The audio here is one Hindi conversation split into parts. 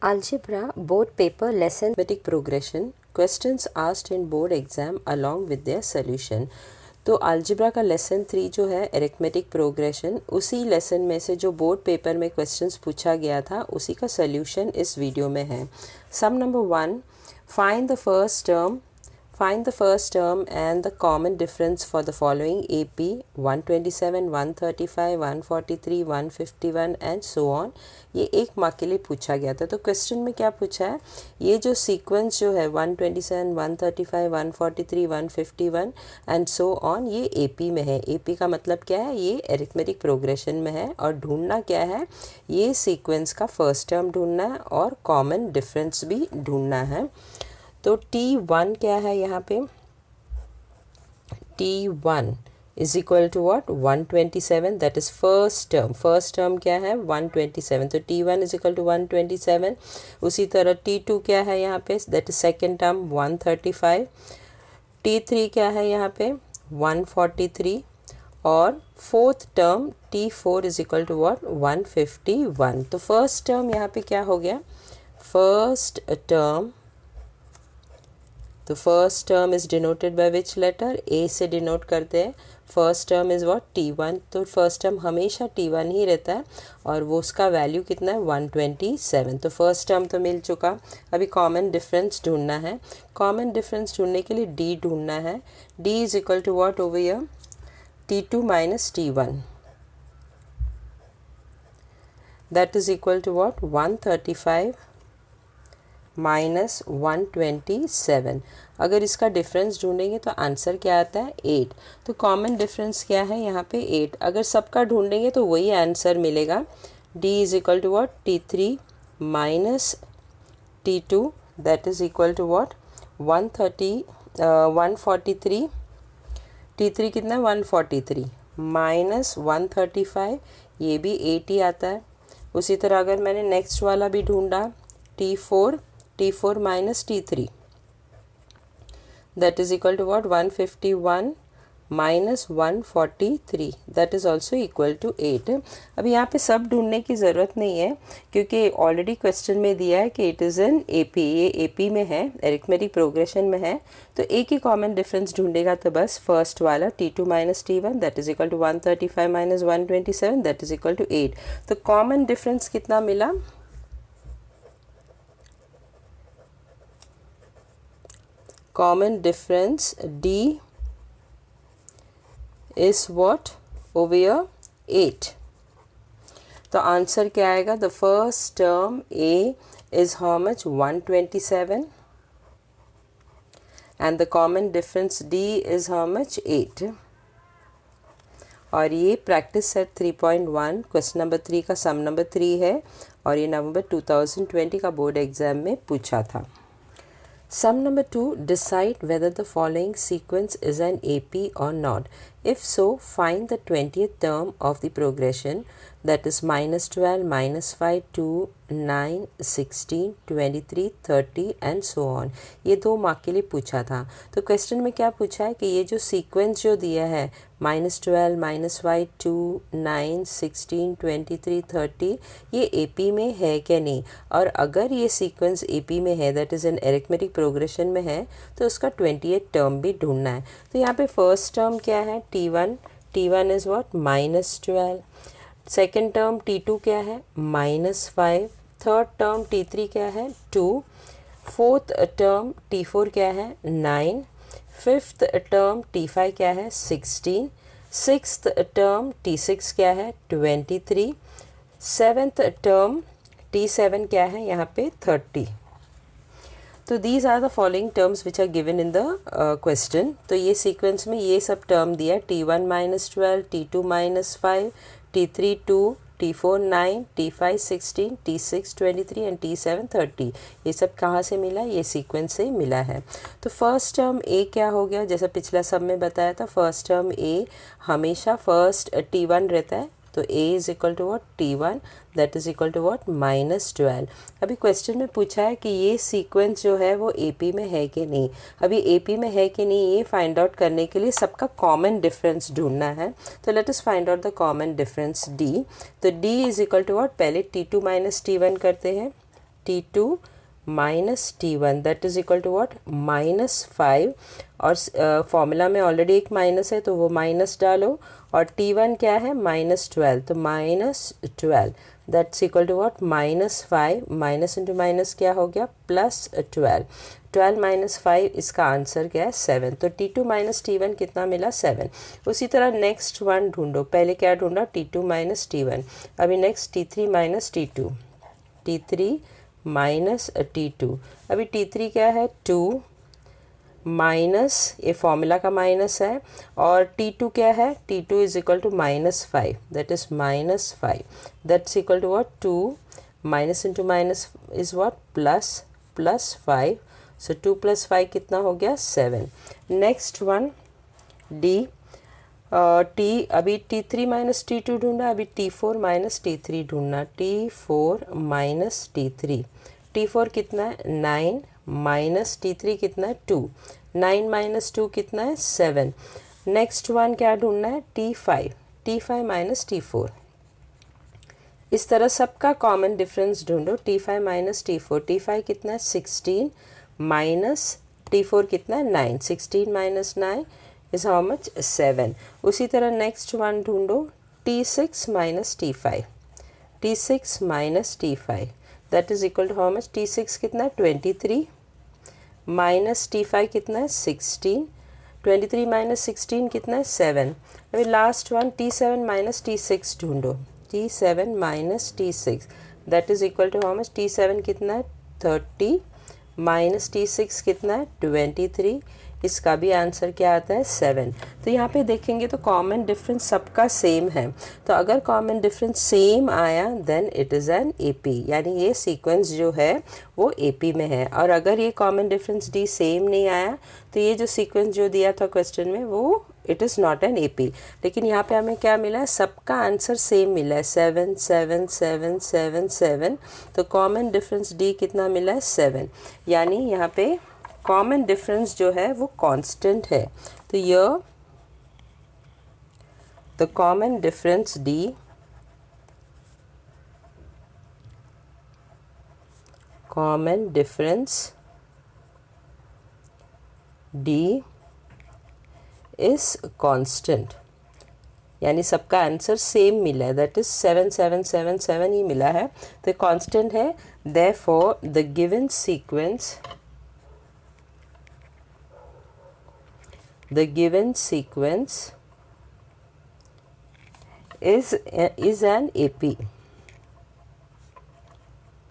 Algebra board paper lesson arithmetic progression questions asked in board exam along with their solution। तो अलजेब्रा का लेसन 3 जो है अरिथमेटिक प्रोग्रेशन, उसी लेसन में से जो बोर्ड पेपर में क्वेश्चंस पूछा गया था उसी का सॉल्यूशन इस वीडियो में है। Sum number 1, find the first term and the common difference for the following AP 127, 135, 143, 151 and so on। ये एक मार्क के लिए पूछा गया था। तो क्वेश्चन में क्या पूछा है, ये जो सीक्वेंस जो है 127, 135, 143, 151 एंड सो ऑन, ये AP में है। AP का मतलब क्या है, ये अरिथमेटिक प्रोग्रेशन में है। और ढूंढना क्या है, ये सीक्वेंस का फर्स्ट टर्म ढूंढना है और कॉमन डिफरेंस भी ढूंढना है। तो T1 क्या है यहाँ पे, T1 is equal to what 127, that is first term क्या है 127, तो T1 इज इक्वल टू 127। उसी तरह T2 क्या है यहाँ पे, that is second term 135। T3 क्या है यहाँ पे 143 और fourth term T4 is equal to what 151। तो फर्स्ट टर्म यहाँ पे क्या हो गया, फर्स्ट टर्म, तो first term is denoted by which letter, A से डिनोट करते हैं। First term is what T1, तो फर्स्ट टर्म हमेशा T1 ही रहता है और वो उसका वैल्यू कितना है 127। तो फर्स्ट टर्म तो मिल चुका, अभी कॉमन डिफरेंस ढूंढना है। कॉमन डिफरेंस ढूंढने के लिए D ढूंढना है। D is equal to what over here T2 minus T1, that is equal to what 135 minus 127। अगर इसका डिफरेंस ढूंढेंगे तो आंसर क्या आता है 8। तो कॉमन डिफरेंस क्या है यहाँ पे 8। अगर सबका ढूंढेंगे तो वही आंसर मिलेगा। D is equal to what T3 minus T2, that is equal to what 143। T3 कितना 143 माइनस 135, ये भी 8 ही आता है। उसी तरह अगर मैंने नेक्स्ट वाला भी ढूंढा T4 minus T3, that is equal to what 151 minus 143, that is also equal to 8। अब यहाँ पे सब ढूंढने की ज़रूरत नहीं है क्योंकि ऑलरेडी क्वेश्चन में दिया है कि इट इज़ एन AP, ये AP में है, अरिथमेटिक प्रोग्रेशन में है। तो एक ही कॉमन डिफरेंस ढूंढेगा तो बस फर्स्ट वाला T2 minus T1, that is equal to 135 minus 127, that is equal to 8। तो कॉमन डिफरेंस कितना मिला, common difference D is what over here 8। तो आंसर क्या आएगा, the first term A is how much 127 and the common difference D is how much 8। और ये प्रैक्टिस सेट 3.1 क्वेश्चन नंबर 3 का सम नंबर 3 है और ये नवंबर 2020 का बोर्ड एग्जाम में पूछा था। Sum number 2, decide whether the following sequence is an AP or not. If so, find the 20th term of the progression, that is minus 12, minus 5, 2, 9, 16, 23, 30 and so on। ये 2 मार्क के लिए पूछा था। तो क्वेश्चन में क्या पूछा है कि ये जो सीक्वेंस जो दिया है minus 12, minus 5, 2, 9, 16, 23, 30, ये AP में है क्या नहीं। और अगर ये सीक्वेंस AP में है, that is an arithmetic progression में है, तो उसका 20th टर्म भी ढूंढना है। तो यहाँ पे फर्स्ट टर्म क्या है T1 is what minus 12। Second term T2 क्या है माइनस 5। थर्ड टर्म T3 क्या है 2। फोर्थ टर्म T4 क्या है 9। फिफ्थ टर्म T5 क्या है 16। सिक्स्थ टर्म T6 क्या है 23। सेवेंथ टर्म T7 क्या है यहाँ पे 30। तो these are the following terms which are given in the question. तो ये सीक्वेंस में ये सब टर्म दिया है, T1 minus 12, T2 minus 5, T3 2, T4 9, T5 16, T6 23 and T7 30। ये सब कहाँ से मिला, ये सीक्वेंस से मिला है। तो फर्स्ट टर्म A क्या हो गया, जैसा पिछला सब में बताया था, फर्स्ट टर्म A हमेशा फर्स्ट T1 रहता है। तो A is equal to what T1, that is equal to what minus 12। अभी क्वेश्चन में पूछा है कि ये सीक्वेंस जो है वो AP में है कि नहीं। अभी AP में है कि नहीं ये फाइंड आउट करने के लिए सबका कॉमन डिफरेंस ढूंढना है। तो let us find out the common difference D। तो D is equal to what, पहले T2 माइनस T1 करते हैं। T2 minus T1 that is equal to what, -5, और फॉर्मूला में ऑलरेडी एक माइनस है तो वो माइनस डालो, और T1 क्या है, -12, तो -12 that's equal to what, -5, minus into minus क्या हो गया, +12, 12 माइनस 5, इसका आंसर क्या है, 7। तो T2 माइनस T1 कितना मिला, 7। उसी तरह नेक्स्ट वन ढूंढो, पहले क्या ढूंढा, T2 माइनस T1, अभी next T3 minus T2, T3 minus T2, अभी T3 क्या है, 2 माइनस, ये फॉर्मूला का माइनस है, और T2 क्या है, T2 is equal to -5, that is -5, that's equal to what, 2 minus into minus is what, +5, so 2 + 5 कितना हो गया, 7। नेक्स्ट वन D, अभी T3 माइनस T2 ढूंढा, अभी T4 माइनस T3 ढूंढना, T4 माइनस T3, T4 कितना है, 9 माइनस T3 कितना है, 2, 9 माइनस 2 कितना है, 7। नेक्स्ट वन क्या ढूंढना है, T5 माइनस T4, इस तरह सबका कॉमन डिफरेंस ढूंढो, T5 माइनस T4, T5 कितना है, 16 माइनस T4 कितना है, 9, 16 माइनस 9 इज हाउ मच, 7। उसी तरह नेक्स्ट वन ढूंढो, T6 minus T5, T6 minus T5 that is equal to how much, T6 कितना है, 23 माइनस T5 कितना है, 16, 23 माइनस 16 कितना है, 7। अभी last one T7 minus T6 ढूंढो, T7 minus T6 that is equal to how much, T7 कितना है, 30 माइनस T6 कितना है, 23, इसका भी आंसर क्या आता है, 7। तो यहाँ पे देखेंगे तो कॉमन डिफरेंस सबका सेम है, तो अगर कॉमन डिफरेंस सेम आया then it is an AP, यानी ये सीक्वेंस जो है वो AP में है। और अगर ये कॉमन डिफरेंस D सेम नहीं आया तो ये जो सीक्वेंस जो दिया था क्वेश्चन में वो it is not an AP। लेकिन यहाँ पे हमें क्या मिला है, सबका आंसर सेम मिला है, 7 7 7 7 7, तो कॉमन डिफरेंस D कितना मिला है, 7, यानी यहाँ पे कॉमन डिफरेंस जो है वो कांस्टेंट है। तो यह the common difference D is constant, यानी सबका आंसर सेम मिला है, दैट इज 7 7 7 7 ही मिला है, तो कांस्टेंट है। Therefore the given sequence is an AP,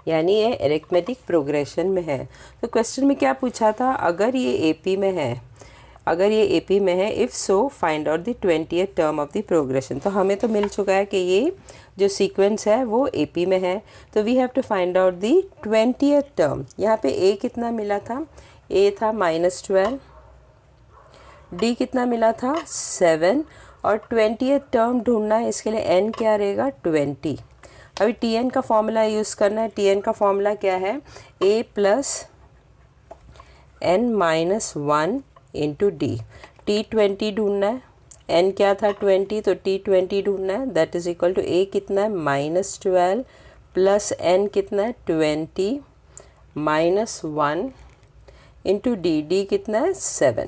यानी ये अरिथमेटिक प्रोग्रेशन में है। तो क्वेश्चन में क्या पूछा था, अगर ये AP में है, if so find out the 20th term of the progression. तो हमें तो मिल चुका है कि ये जो सीक्वेंस है वो AP में है, तो we have to find out the 20th term. यहाँ पे A कितना मिला था, A था -12, D कितना मिला था, 7, और 20th टर्म ढूंढना है, इसके लिए n क्या रहेगा, 20। अभी Tn का फॉर्मूला यूज़ करना है, Tn का फॉर्मूला क्या है, A plus n minus 1 into D। T20 ढूंढना है, n क्या था, 20, तो T20 ढूंढना है, that is equal to A कितना है, -12 प्लस n कितना है, 20 माइनस 1 इंटू D कितना है, 7।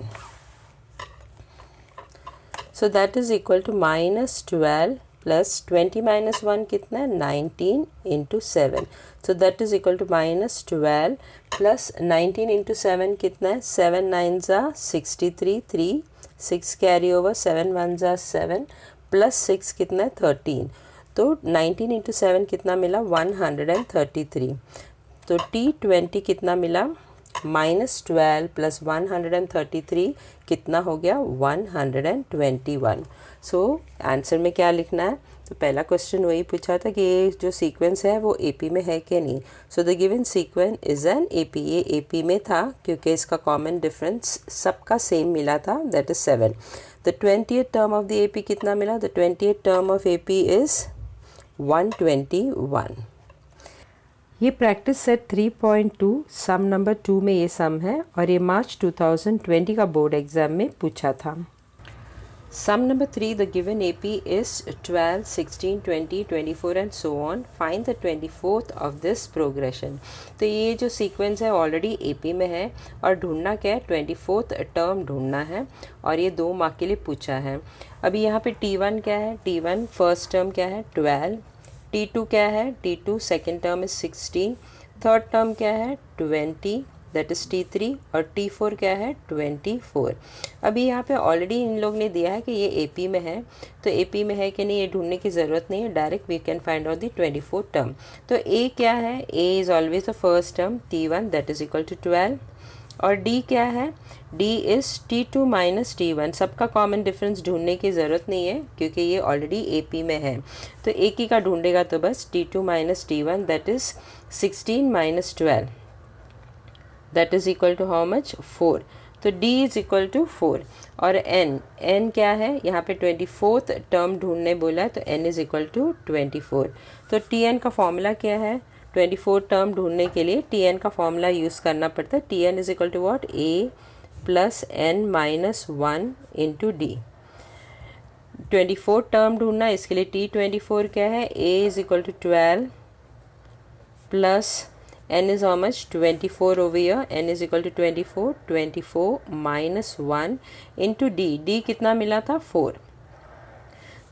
So that is equal to -12 plus 20 minus 1 कितना है, 19 into 7. So that is equal to -12 plus 19 into 7 कितना है, 7 9s are 63, 3 6 carry over, 7 1s are 7 plus 6 कितना है, 13। तो 19 into 7 कितना मिला, 133। तो T20 कितना मिला, -12 प्लस 133 कितना हो गया, 121। सो आंसर में क्या लिखना है, तो पहला क्वेश्चन वही पूछा था कि ये जो सीक्वेंस है वो AP में है कि नहीं। So the given sequence is an AP, ये AP में था क्योंकि इसका कॉमन डिफरेंस सबका सेम मिला था, that is 7। The 20th term of the AP कितना मिला, the 20th term of AP is 121। ये प्रैक्टिस सेट 3.2 सम नंबर 2 में ये सम है और ये मार्च 2020 का बोर्ड एग्ज़ाम में पूछा था। Sum number 3, the given AP is 12, 16, 20, 24 and so on. Find the 24th of this progression. तो ये जो सीक्वेंस है ऑलरेडी AP में है और ढूंढना क्या है, 24th टर्म ढूंढना है और ये 2 मार्क के लिए पूछा है. अभी यहाँ पे T1 क्या है, T1 फर्स्ट टर्म क्या है 12, T2 क्या है, T2 second term is 16, third term क्या है 20 दैट इज़ T3 और T4 क्या है 24. अभी यहाँ पे ऑलरेडी इन लोग ने दिया है कि ये AP में है, तो AP में है कि नहीं ये ढूंढने की ज़रूरत नहीं है, direct we can find out the 24 term. तो A क्या है, A is always the first term T1 that is equal to 12 और D क्या है, D is T2 minus T1. सबका कॉमन डिफरेंस ढूंढने की ज़रूरत नहीं है क्योंकि ये ऑलरेडी AP में है. तो एक ही का ढूंढेगा तो बस T2 minus T1 that is 16 minus 12 that is equal to how much 4. तो D इज़ इक्वल टू 4 और N क्या है, यहाँ पे 24th टर्म ढूंढने बोला है तो N इज़ इक्वल टू 24. तो Tn का फॉर्मूला क्या है, 24 टर्म ढूंढने के लिए Tn का फॉर्मूला यूज़ करना पड़ता है. Tn is equal to what, A plus N minus 1 into D. 24 term ढूंढना, इसके लिए T24 क्या है, A is equal to 12 plus N is how much, 24 over here, N is equal to 24 minus 1 into D. D कितना मिला था 4.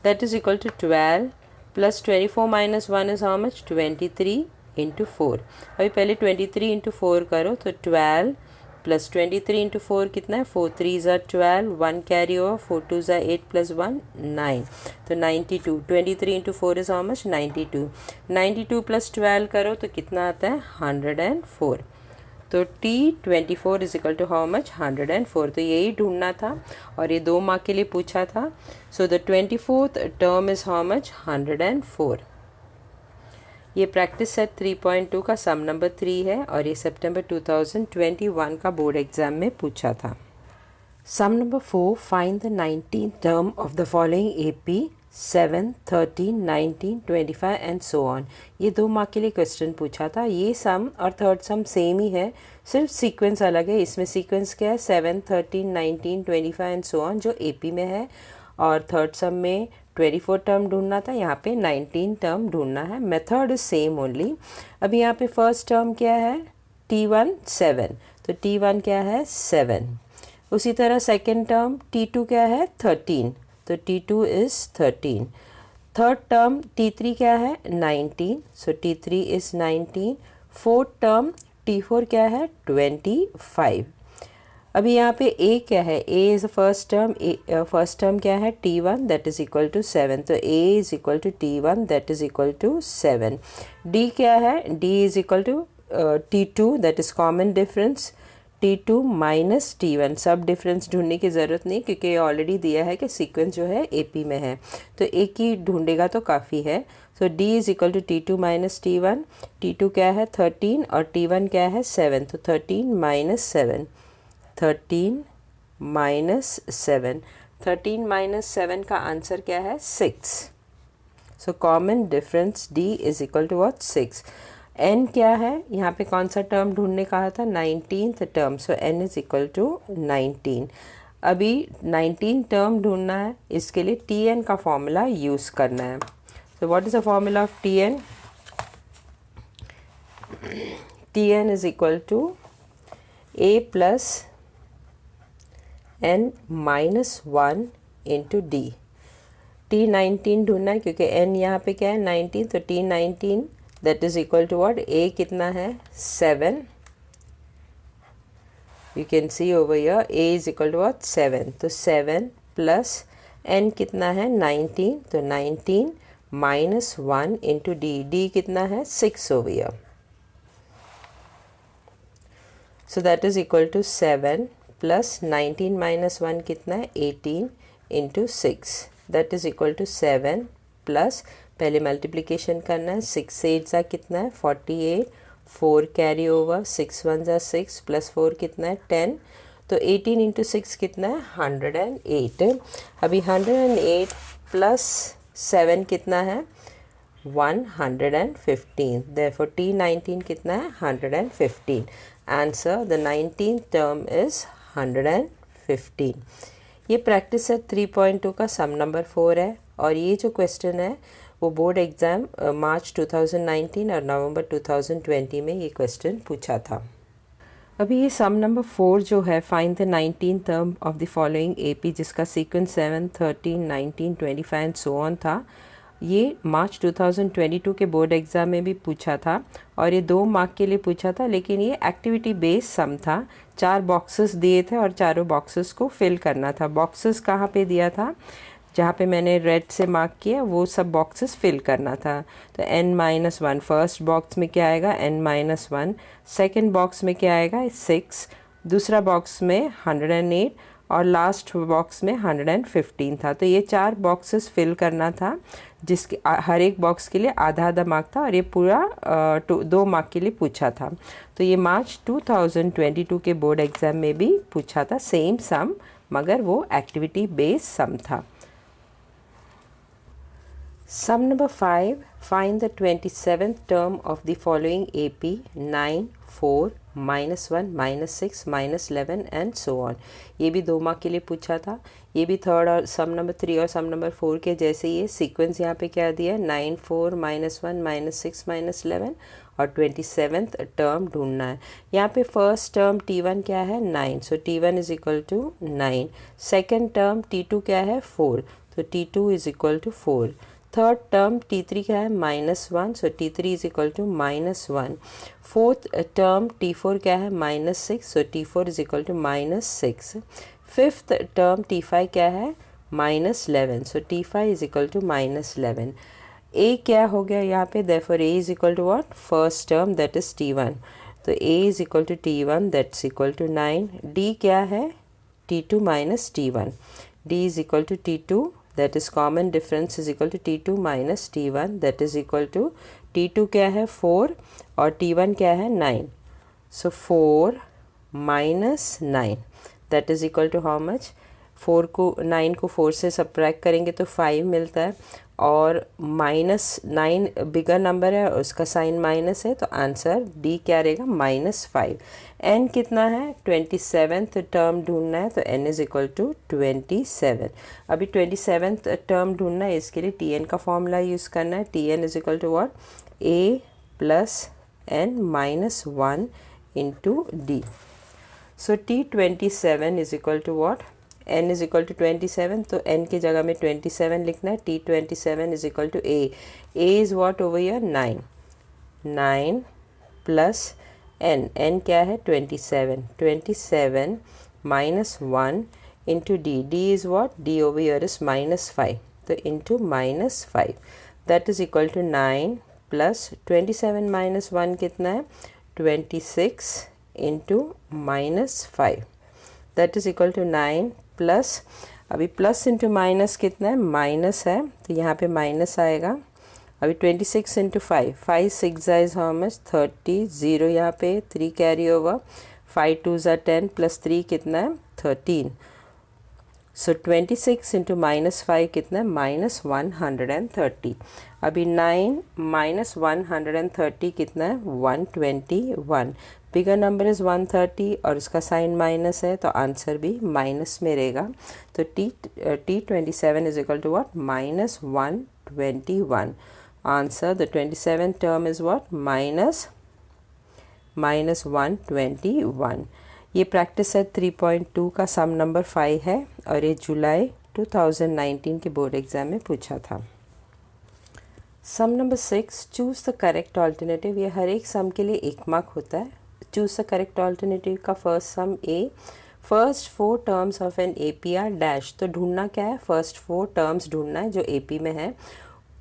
That is equal to 12 plus 24 minus 1 is how much, 23 into 4. अभी पहले 23 into 4 करो तो 12 प्लस 23 इंटू 4 कितना है, 4 3 ज़ा 12, 1 कैरी ओवर, 4 2 ज़ा 8 प्लस 1 9. तो 92. 23 into 4 is how much, 92. 92 plus 12 करो तो कितना आता है 104. तो T24 is equal to how much 104. तो यही ढूंढना था और ये 2 मार्क के लिए पूछा था. So the 24th term is how much 104. ये प्रैक्टिस सेट 3.2 का सम नंबर 3 है और ये सितंबर 2021 का बोर्ड एग्जाम में पूछा था. Sum number 4, find the 19th term of the following AP 7, 13, 19, 25 and so on. ये 2 मार्क के लिए क्वेश्चन पूछा था. ये सम और थर्ड सम सेम ही है, सिर्फ सीक्वेंस अलग है. इसमें सीक्वेंस क्या है, 7, 13, 19, 25 एंड सो ऑन जो AP में है और थर्ड सम में 24 टर्म ढूंढना था, यहाँ पे 19 टर्म ढूंढना है. Method is same only. अभी यहाँ पे फर्स्ट टर्म क्या है, T1 7, तो T1 क्या है 7. उसी तरह सेकेंड टर्म T2 क्या है 13, तो T2 is 13. Third term T3 क्या है 19, सो T3 is 19. Fourth term T4 क्या है 25. अभी यहाँ पे A क्या है, A is first term. First term क्या है T1 that is equal to 7, तो A is equal to T1 that is equal to 7. D क्या है, D is equal to T2 that is common difference, T2 minus T1. सब डिफरेंस ढूंढने की ज़रूरत नहीं क्योंकि ये ऑलरेडी दिया है कि सीक्वेंस जो है AP में है, तो एक ही ढूंढेगा तो काफ़ी है. So D is equal to T2 minus T1. T2 क्या है 13 और T1 क्या है 7, तो 13 माइनस 7. 13 माइनस 7. 13 माइनस 7 का आंसर क्या है 6. So common difference D is equal to what 6. N क्या है, यहाँ पे कौन सा टर्म ढूंढने कहा था 19th term, so N is equal to 19. अभी 19 टर्म ढूंढना है, इसके लिए Tn का फॉर्मूला यूज़ करना है. So what is the formula of Tn. Tn is equal to A plus N minus 1 into D. T19 ढूंढना है क्योंकि N यहाँ पे क्या है 19, तो T19 that is equal to what, A कितना है 7. You can see over here A is equal to what 7, तो 7 प्लस N कितना है 19, तो 19 माइनस 1 इंटू D. D कितना है 6 over here, so that is equal to 7 plus 19 minus 1 कितना है 18 into 6, that is equal to 7 plus पहले मल्टीप्लिकेशन करना है, 6 8 ज़ा कितना है 48, 4 कैरी ओवर, 6 1 ज़ा 6 प्लस 4 कितना है 10, तो 18 इंटू 6 कितना है 108. अभी 108 प्लस 7 कितना है 115. देयरफॉर T19 कितना है 115. Answer the 19th term is 115. ये प्रैक्टिस सेट 3.2 का सम नंबर 4 है और ये जो क्वेश्चन है वो बोर्ड एग्ज़ाम मार्च 2019 और नवंबर 2020 में ये क्वेश्चन पूछा था। अभी ये सम नंबर 4 जो है, find the 19 term of the following AP, जिसका सीक्वेंस 7, 13, 19, 25 एंड सो ऑन था। ये मार्च 2022 के बोर्ड एग्ज़ाम में भी पूछा था और ये 2 मार्क के लिए पूछा था, लेकिन ये एक्टिविटी बेस्ड सम था। 4 बॉक्सेस दिए थे और चारों बॉक्सेस को फिल करना था। बॉक्सेस कहाँ पे दिया था, जहाँ पे मैंने रेड से मार्क किया वो सब बॉक्सेस फिल करना था। तो n-1 फर्स्ट बॉक्स में क्या आएगा, n-1, सेकेंड बॉक्स में क्या आएगा 6, दूसरा बॉक्स में 108 और लास्ट बॉक्स में 115 था। तो ये 4 बॉक्सेस फिल करना था, जिसके हर एक बॉक्स के लिए आधा आधा मार्क था और ये पूरा 2 मार्क के लिए पूछा था। तो ये मार्च 2022 के बोर्ड एग्ज़ाम में भी पूछा था सेम सम, मगर वो एक्टिविटी बेस्ड सम था। Sum number 5, find the 27th term of the following AP 9, 4, -1, -6, -11 and so on। ये भी 2 मार्क के लिए पूछा था। ये भी थर्ड और सम नंबर 3 और सम नंबर 4 के जैसे ये सीक्वेंस यहाँ पे क्या दिया है, 9, 4, -1, -6, -11 और 27th टर्म ढूंढना है। यहाँ पे फर्स्ट टर्म T1 क्या है 9, so T1 is equal to 9। Second term T2 क्या है 4, तो T2 is equal to 4। Third term T3 क्या है -1, so T3 is equal to -1। Fourth term T4 क्या है -6, so T4 is equal to -6। Fifth term T5 क्या है -11, so T5 is equal to -11। A क्या हो गया यहाँ पे, therefore A is equal to what, first term that is T1, तो A is equal to T1 that's equal to 9। D क्या है T2 minus T1, D is equal to T2, that is common difference is equal to T2 minus T1, that is equal to T2 क्या है 4 और T1 क्या है 9, so 4 minus 9 that is equal to how much, 9 को 4 से सब्ट्रैक्ट करेंगे तो 5 मिलता है और -9 बिगर नंबर है और उसका साइन माइनस है, तो आंसर डी क्या रहेगा -5। n कितना है 27th टर्म ढूंढना है, तो n इज इक्वल टू 27। अभी 27th टर्म ढूंढना है, इसके लिए tn का फॉर्मूला यूज़ करना है। tn is equal to what, a plus n-1 into D. So T27 is equal to what, n is equal to 27, तो n की जगह में 27 लिखना है। T27 is equal to a is what over here 9 plus n क्या है 27 minus 1 into D is what, d over here is -5, तो into -5 that is equal to 9 plus 27 minus 1 कितना है 26 into -5 that is equal to 9 plus, अभी प्लस इंटू माइनस कितना है, माइनस है तो यहाँ पे माइनस आएगा। अभी 26 इंटू 5 6 इज हाउ मच 30, 0 यहाँ पे 3 कैरी ओवर, 5 2 10 प्लस 3 कितना है 13, सो 26 इंटू -5 कितना है -130। अभी 9 माइनस 130 कितना है 121, बिगर नंबर इज़ 130 और उसका साइन माइनस है, तो आंसर भी माइनस में रहेगा। तो T27 is equal to what -121। Answer the 27 term is what -121। ये प्रैक्टिस सेट 3.2 का सम नंबर 5 है और ये जुलाई 2019 के बोर्ड एग्ज़ाम में पूछा था। Sum number 6, choose the correct alternative. ये हर एक सम के लिए 1 मार्क होता है। चूज़ द करेक्ट ऑल्टरनेटिव का first sum a, first 4 terms of an AP are dash. तो ढूंढना क्या है, फर्स्ट 4 टर्म्स ढूंढना है जो AP में है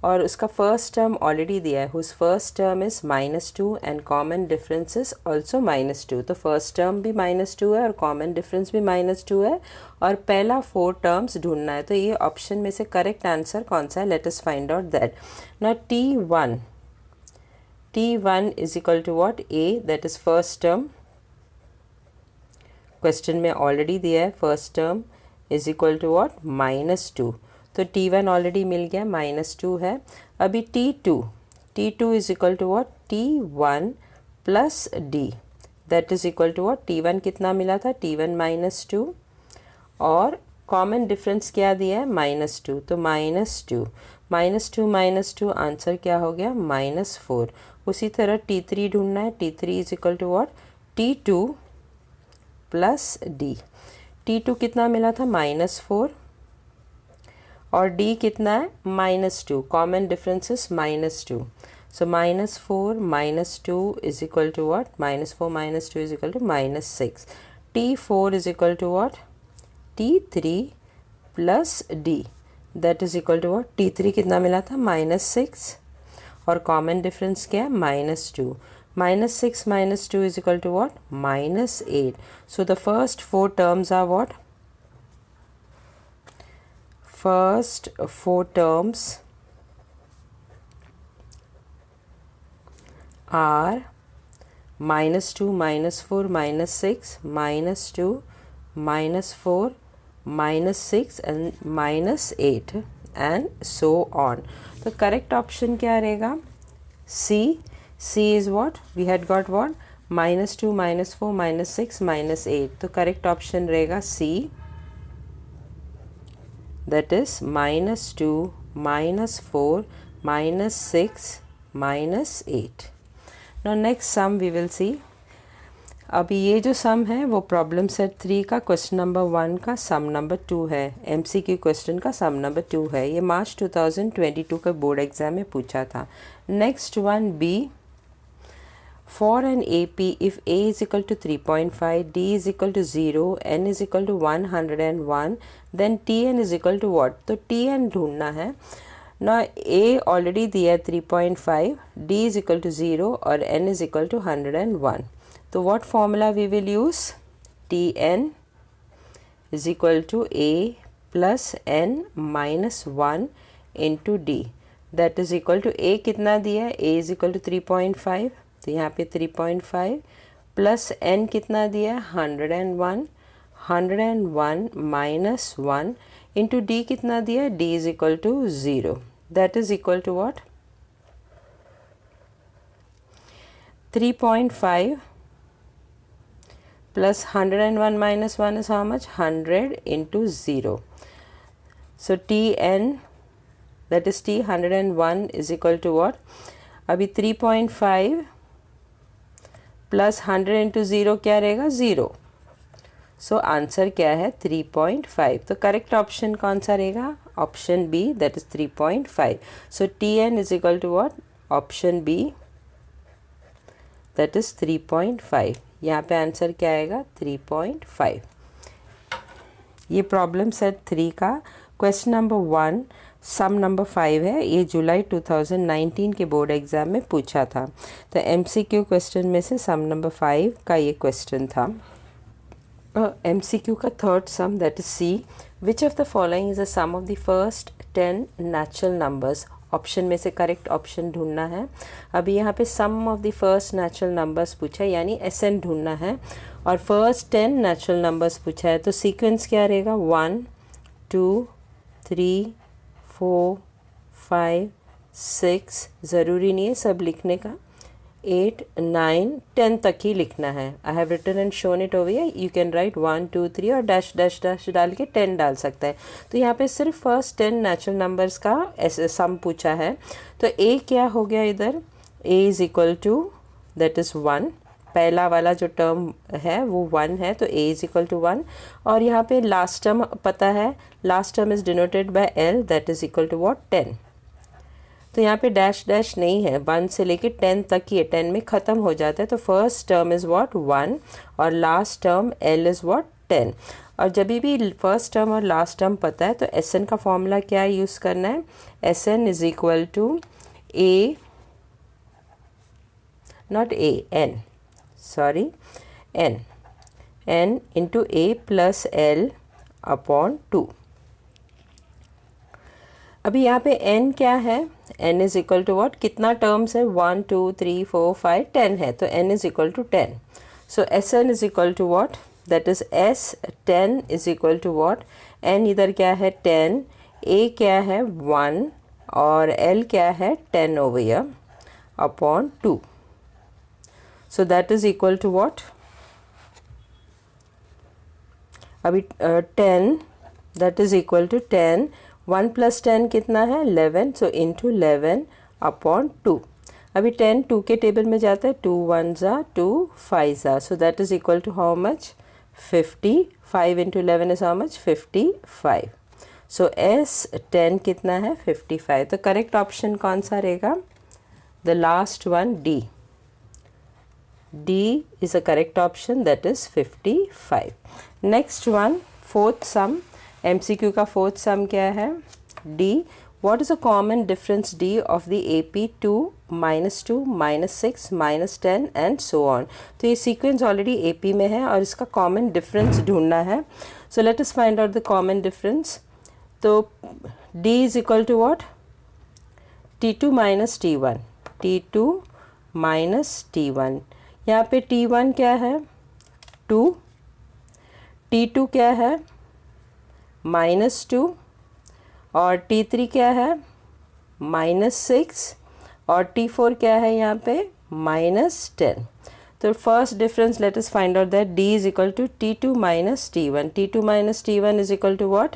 और उसका फर्स्ट टर्म ऑलरेडी दिया है, whose first term is -2 and common difference is also -2। तो फर्स्ट टर्म भी -2 है और कॉमन डिफरेंस भी -2 है और पहला 4 टर्म्स ढूंढना है। तो ये ऑप्शन में से करेक्ट आंसर कौन सा है, let us find out that. Now T1 is equal to what, A, that is first term, question में ऑलरेडी दिया है first term is equal to what -2, तो T1 ऑलरेडी मिल गया -2 है। अभी T2 is equal to what, T1 plus D, that is equal to what, T1 कितना मिला था T1 -2 और कॉमन डिफरेंस क्या दिया है, -2, तो -2 आंसर क्या हो गया, -4। उसी तरह T3 ढूंढना है, T3 is equal to what, T2 plus D। T2 कितना मिला था, -4, और D कितना है, -2, common difference is -2, so -4 -2 is equal to what, -4 -2 is equal to -6। T4 is equal to what, T3 plus D, that is equal to what, T3 कितना मिला था, -6, और कॉमन डिफरेंस क्या है, -2। -6 -2 is equal to what, -8। So the first four terms are what, first four terms are -2 -4 -6 -2 -4 -6 and -8 and so on। तो करेक्ट ऑप्शन क्या रहेगा, C। C is what, we had got what, -2 -4 -6 -8, तो करेक्ट ऑप्शन रहेगा C, that is -2 -4 -6 -8। Now next sum we will see। अभी ये जो सम है वो प्रॉब्लम सेट 3 का क्वेश्चन नंबर 1 का सम नंबर 2 है, MCQ क्वेश्चन का सम नंबर 2 है। ये मार्च 2022 के बोर्ड एग्जाम में पूछा था। Next one B, for an AP if A is equal to 3.5, D is equal to 0, N is equal to 101, then Tn is equal to what, तो Tn ढूंढना है ना। A ऑलरेडी दिया है 3.5, D is equal to 0 और N is equal to 101। तो what formula we will use, Tn is equal to A plus N minus 1 into D, that is equal to A कितना दिया है, A is equal to 3.5, तो यहाँ पे 3.5 प्लस N कितना दिया है 101, 101 minus 1 into D कितना दिया है, D is equal to 0, that is equal to what, 3.5 plus 101 minus 1 is how much, 100 into 0, so Tn, that is T 101 is equal to what, अभी 3.5 plus 100 into 0 क्या रहेगा, 0, सो आंसर क्या है 3.5। तो करेक्ट ऑप्शन कौन सा रहेगा, option B, that is 3.5। So Tn is equal to what, option B, that is 3.5। यहाँ पे आंसर क्या आएगा 3.5। ये प्रॉब्लम सेट 3 का क्वेश्चन नंबर 1 सम नंबर 5 है। ये जुलाई 2019 के बोर्ड एग्जाम में पूछा था। तो MCQ क्वेश्चन में से सम नंबर 5 का ये क्वेश्चन था। MCQ का third sum, that is C, which of the following is a sum of the first 10 natural numbers. Option में से करेक्ट ऑप्शन ढूंढना है। अभी यहाँ पे sum of the first natural numbers पूछा है, यानी SN ढूंढना है, और फर्स्ट 10 नेचुरल नंबर्स पूछा है। तो सीक्वेंस क्या रहेगा, 1 2 3 4 5 6, ज़रूरी नहीं है सब लिखने का, 8 9 10 तक ही लिखना है। I have written and shown it over here, you can write 1 2 3 और डैश डैश डैश डाल के 10 डाल सकता है। तो यहाँ पे सिर्फ फर्स्ट 10 नेचुरल नंबर्स का सम पूछा है। तो A क्या हो गया इधर, A is equal to, that is 1, पहला वाला जो टर्म है वो 1 है, तो A इज़ इक्वल टू 1। और यहाँ पे लास्ट टर्म पता है, last term is denoted by L, that is equal to what, 10। तो यहाँ पे डैश डैश नहीं है, 1 से लेके 10 तक ही है, 10 में ख़त्म हो जाता है। तो फर्स्ट टर्म इज़ व्हाट 1 और last term L is what 10। और जब भी फर्स्ट टर्म और लास्ट टर्म पता है तो SN का फॉर्मूला क्या यूज़ करना है, SN is equal to A, not A, N, sorry, N into A plus L upon 2। अभी यहाँ पे N क्या है, N is equal to what, कितना टर्म्स है, 1 2 3 4 5 10 है, तो N is equal to 10। So SN is equal to what, that is S 10 is equal to what, N इधर क्या है 10, A क्या है 1 और L क्या है 10 over here upon 2। So that is equal to what, अभी 10 that is equal to 10. 1 plus 10 कितना है 11, सो इंटू 11 अपॉन 2. अभी 10 2 के टेबल में जाता है, 2 1 ज़ा 2 5 ज़ा, so that is equal to how much 50. 5 into 11 is how much 55. So S 10 कितना है 55. तो करेक्ट ऑप्शन कौन सा रहेगा? The last one, D. D is a correct option, that is 55. Next one, fourth sum. MCQ का fourth sum क्या है? D. What is a common difference D of the AP 2, -2, -6, -10 and so on. तो ये sequence already AP में है और इसका common difference ढूंढना है. So let us find out the common difference. तो D is equal to what? T2 minus T1. T2 minus T1. यहाँ पे T1 क्या है 2, T2 क्या है -2 और T3 क्या है -6 और T4 क्या है यहाँ पे -10. तो first difference let us find out that D is equal to T2 minus T1. T2 minus T1 is equal to what?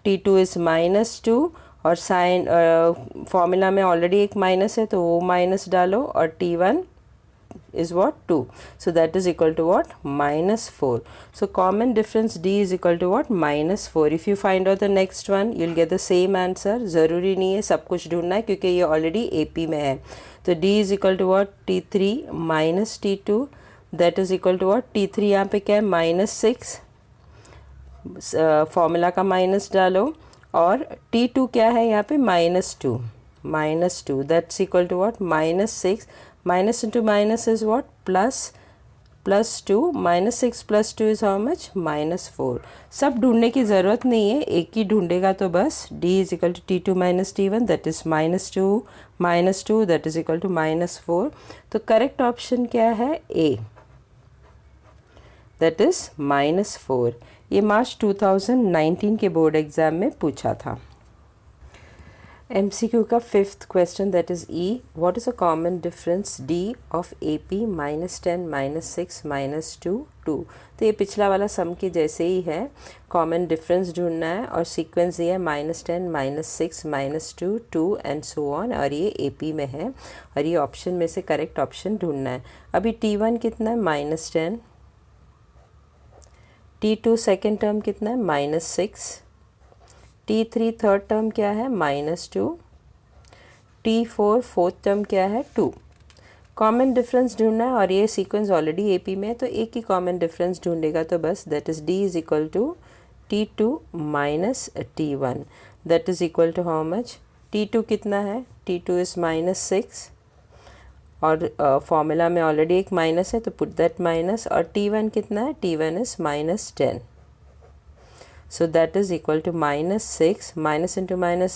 T2 is -2 और साइन फॉर्मूला में ऑलरेडी एक माइनस है तो वो माइनस डालो और T1 is what 2, so that is equal to what -4. So common difference D is equal to what -4. If you find out the next one you'll get the same answer. ज़रूरी नहीं है सब कुछ ढूंढना है क्योंकि ये ऑलरेडी AP में है. तो D is equal to what T3 minus T2, that is equal to what T3 यहाँ पे क्या है -6, फॉर्मूला का माइनस डालो और T2 क्या है यहाँ पे -2, that's equal to what -6. Minus into minus is what? Plus 2. -6 plus 2 is how much? -4. सब ढूंढने की ज़रूरत नहीं है, एक ही ढूंढेगा तो बस. D is equal to T2 minus T1, that is -2 that is equal to -4. तो करेक्ट ऑप्शन क्या है? A, that is -4. ये मार्च 2019 के बोर्ड एग्ज़ाम में पूछा था. MCQ का fifth question that is E. What is a common difference D of AP -10, -6, -2, 2. तो ये पिछला वाला सम के जैसे ही है. कॉमन डिफरेंस ढूंढना है और सीक्वेंस ये है -10, -6, -2, 2 एंड सो ऑन और ये AP में है और ये ऑप्शन में से करेक्ट ऑप्शन ढूंढना है. अभी T1 कितना है -10, T2 सेकेंड टर्म कितना है -6, T3 थर्ड टर्म क्या है -2, T4 फोर्थ टर्म क्या है 2. कॉमन डिफरेंस ढूंढना है और ये सीक्वेंस ऑलरेडी AP में है तो एक ही कॉमन डिफरेंस ढूंढेगा तो बस that is D is equal to T2 minus T1, that is equal to how much? T2 कितना है? T2 इज़ -6 और फॉर्मूला में ऑलरेडी एक माइनस है तो पुट दैट माइनस. और T1 कितना है? T1 is -10. So that is equal to -6. Minus into minus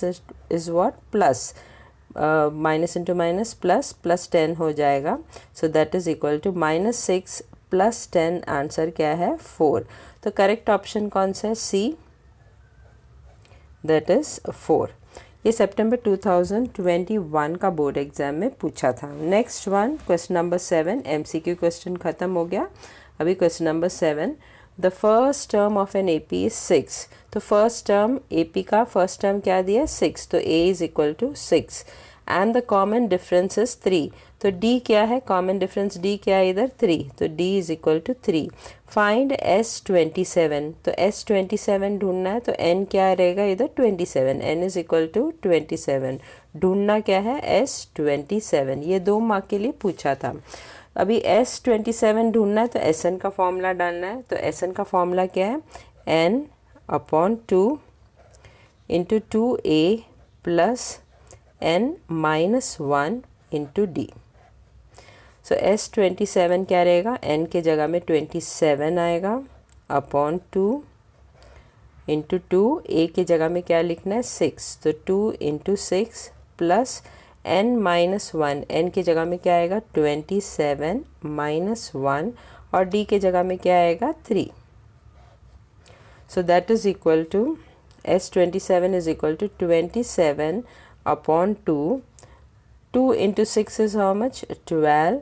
is what? Plus. Minus into minus plus 10 हो जाएगा. So that is equal to -6 plus 10. Answer क्या है? 4. तो करेक्ट ऑप्शन कौन सा है? C. That is 4. ये सितंबर 2021 का बोर्ड एग्जाम में पूछा था. Next one question number 7. MCQ question ख़त्म हो गया. अभी question number 7. The first term of an AP is 6. तो फर्स्ट टर्म AP का फर्स्ट टर्म क्या दिया? 6. तो A is equal to 6 and the common difference is 3. तो D क्या है? कॉमन डिफरेंस D क्या है इधर? 3. तो D is equal to 3. Find S27. तो S27 ढूंढना है तो N क्या रहेगा इधर? 27. N is equal to 27. ढूंढना क्या है? S27. ये 2 मार्क के लिए पूछा था. अभी S27 ढूंढना है तो SN का फॉर्मूला डालना है. तो SN का फॉर्मूला क्या है? N upon 2 into 2A plus N minus 1 into D. सो S27 क्या रहेगा? N के जगह में 27 आएगा अपॉन 2 इंटू 2. A के जगह में क्या लिखना है? 6. तो 2 into 6 plus n minus 1. n की जगह में क्या आएगा? 27 माइनस 1 और d के जगह में क्या आएगा? 3. So that is equal to S27 is equal to 27 upon 2. 2 into 6 is how much? 12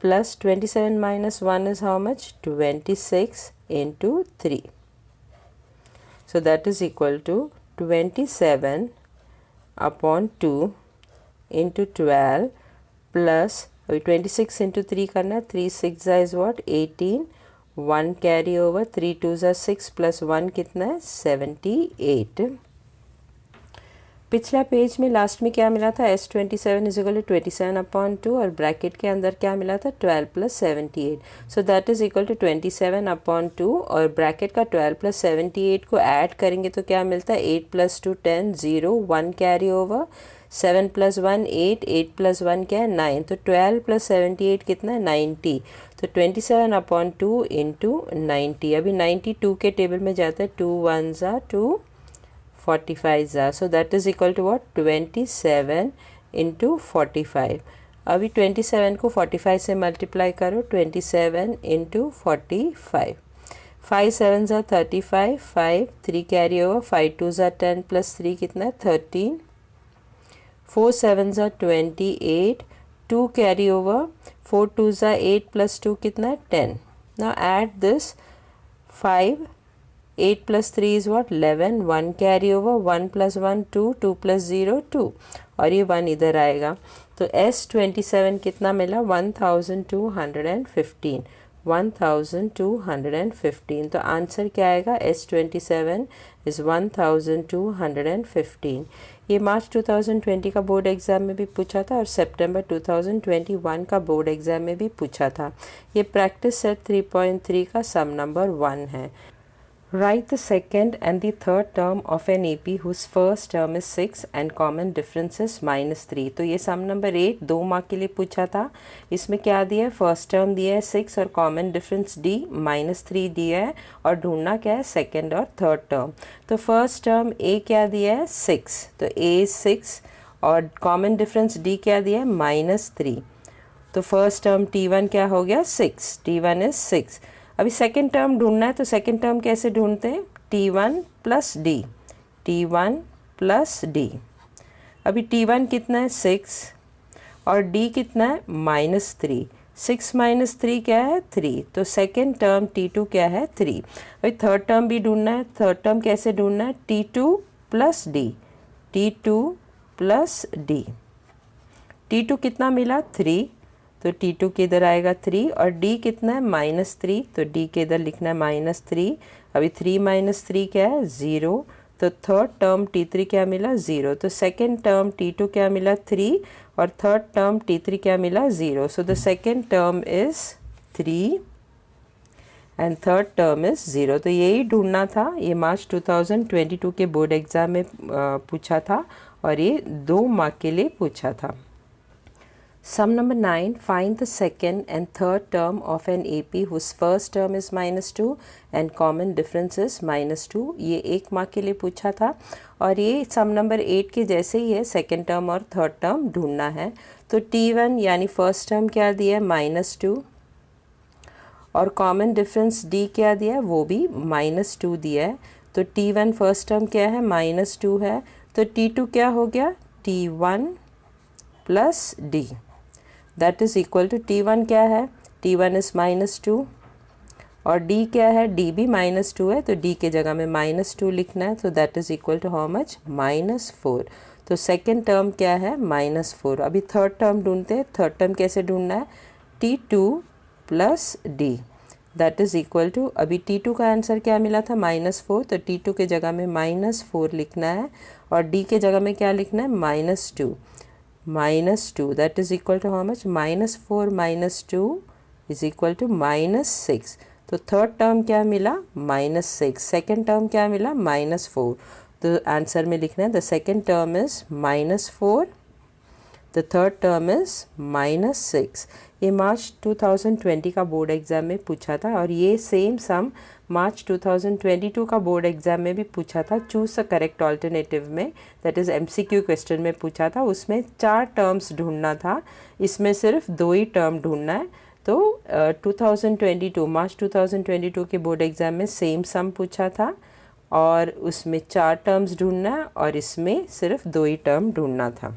plus 27 minus 1 is how much? 26 into 3. So that is equal to 27 upon 2 into 12 plus 26 into 3 करना है, 3 6 is what 18, 1 carry over, 3 2s are 6 plus 1 कितना है 78। पिछला पेज में लास्ट में क्या मिला था, S27 is equal to 27 upon 2 और ब्रैकेट के अंदर क्या मिला था 12 plus 78। So that is equal to 27 upon 2 और ब्रैकेट का 12 प्लस 78 को ऐड करेंगे तो क्या मिलता है 8 plus 2 10, 0 1 carry over, 7 plus 1 8, 8 plus 1 क्या है 9, तो 12 प्लस 78 कितना है 90। तो 27 अपॉन 2 इंटू 90, अभी 92 के टेबल में जाता है, 2 1s are 2, 45 are, so that is equal to what 27 into 45। अभी 27 को 45 से मल्टीप्लाई करो, 27 into 45, 5 7s are 35, 5 3 carry over, 5 2s are 10 plus 3 कितना है 13, 4 7s are 28, 2 carry over, 4 2s are 8 plus 2 कितना है 10। Now add this 5, 8 plus 3 is what 11, 1 carry over, 1 plus 1 2, 2 plus 0 2 और ये 1 इधर आएगा, तो S27 कितना मिला 1215, 1215। तो आंसर क्या आएगा S27 इज़ 1215। ये मार्च 2020 का बोर्ड एग्ज़ाम में भी पूछा था और सितंबर 2021 का बोर्ड एग्ज़ाम में भी पूछा था। ये प्रैक्टिस सेट 3.3 का सम नंबर 1 है। Write the second and the third term of an AP whose first term is 6 and common difference is -3। तो ये सम नंबर 8 2 मार्क के लिए पूछा था। इसमें क्या दिया है, फर्स्ट टर्म दिया है 6 और कॉमन डिफरेंस D -3 दिया है और ढूंढना क्या है सेकंड और थर्ड टर्म। तो फर्स्ट टर्म A क्या दिया है 6, तो A 6 और कॉमन डिफरेंस D क्या दिया है -3। तो फर्स्ट टर्म T1 क्या हो गया 6, T1 is 6। अभी सेकेंड टर्म ढूंढना है, तो सेकेंड टर्म कैसे ढूंढते हैं, T1 plus D, T1 plus D। अभी T1 कितना है 6 और D कितना है -3, 6 माइनस 3 क्या है 3, तो सेकेंड टर्म T2 क्या है 3। अभी थर्ड टर्म भी ढूंढना है, थर्ड टर्म कैसे ढूंढना है, T2 plus D, T2 plus D। T2 कितना मिला 3, तो T2 के इधर आएगा 3 और D कितना है -3, तो D के इधर लिखना है -3। अभी 3 माइनस 3 क्या है 0, तो थर्ड टर्म T3 क्या मिला 0, तो सेकेंड टर्म T2 क्या मिला 3 और थर्ड टर्म T3 क्या मिला 0। So the second term is 3 and third term is 0। तो यही ढूंढना था, ये मार्च 2022 के बोर्ड एग्ज़ाम में पूछा था और ये 2 मार्क के लिए पूछा था। Sum number 9, find the second and third term of an AP whose first term is -2 and common difference is -2। ये 1 मार्क के लिए पूछा था और ये सम नंबर 8 के जैसे ही है, सेकेंड टर्म और थर्ड टर्म ढूंढना है। तो T1 यानी फर्स्ट टर्म क्या दिया है -2 और कॉमन डिफरेंस D क्या दिया है, वो भी -2 दिया है। तो T1 फर्स्ट टर्म क्या है -2 है, तो T2 क्या हो गया T1 plus D, that is equal to T1 क्या है, T1 इज़ -2 और D क्या है, D भी -2 है, तो D के जगह में -2 लिखना है, तो that is equal to how much -4। तो सेकेंड टर्म क्या है -4। अभी थर्ड टर्म ढूंढते हैं, थर्ड टर्म कैसे ढूंढना है, T2 plus D that is equal to, अभी T2 का आंसर क्या मिला था -4, तो T2 के जगह में -4 लिखना है और D के जगह में क्या लिखना है -2 that is equal to how much -4 -2 is equal to -6। तो थर्ड टर्म क्या मिला -6, सेकेंड टर्म क्या मिला -4। तो आंसर में लिखना है the second term is -4, the third term is -6। ये मार्च 2020 का बोर्ड एग्ज़ाम में पूछा था और ये सेम सम मार्च 2022 का बोर्ड एग्ज़ाम में भी पूछा था। चूज़ द करेक्ट ऑल्टरनेटिव में, दैट इज़ MCQ क्वेश्चन में पूछा था। उसमें 4 टर्म्स ढूंढना था, इसमें सिर्फ 2 ही टर्म ढूंढना है। तो 2022 मार्च 2022 के बोर्ड एग्ज़ाम में सेम सम पूछा था और उसमें 4 टर्म्स ढूंढना है और इसमें सिर्फ 2 ही टर्म ढूंढना था।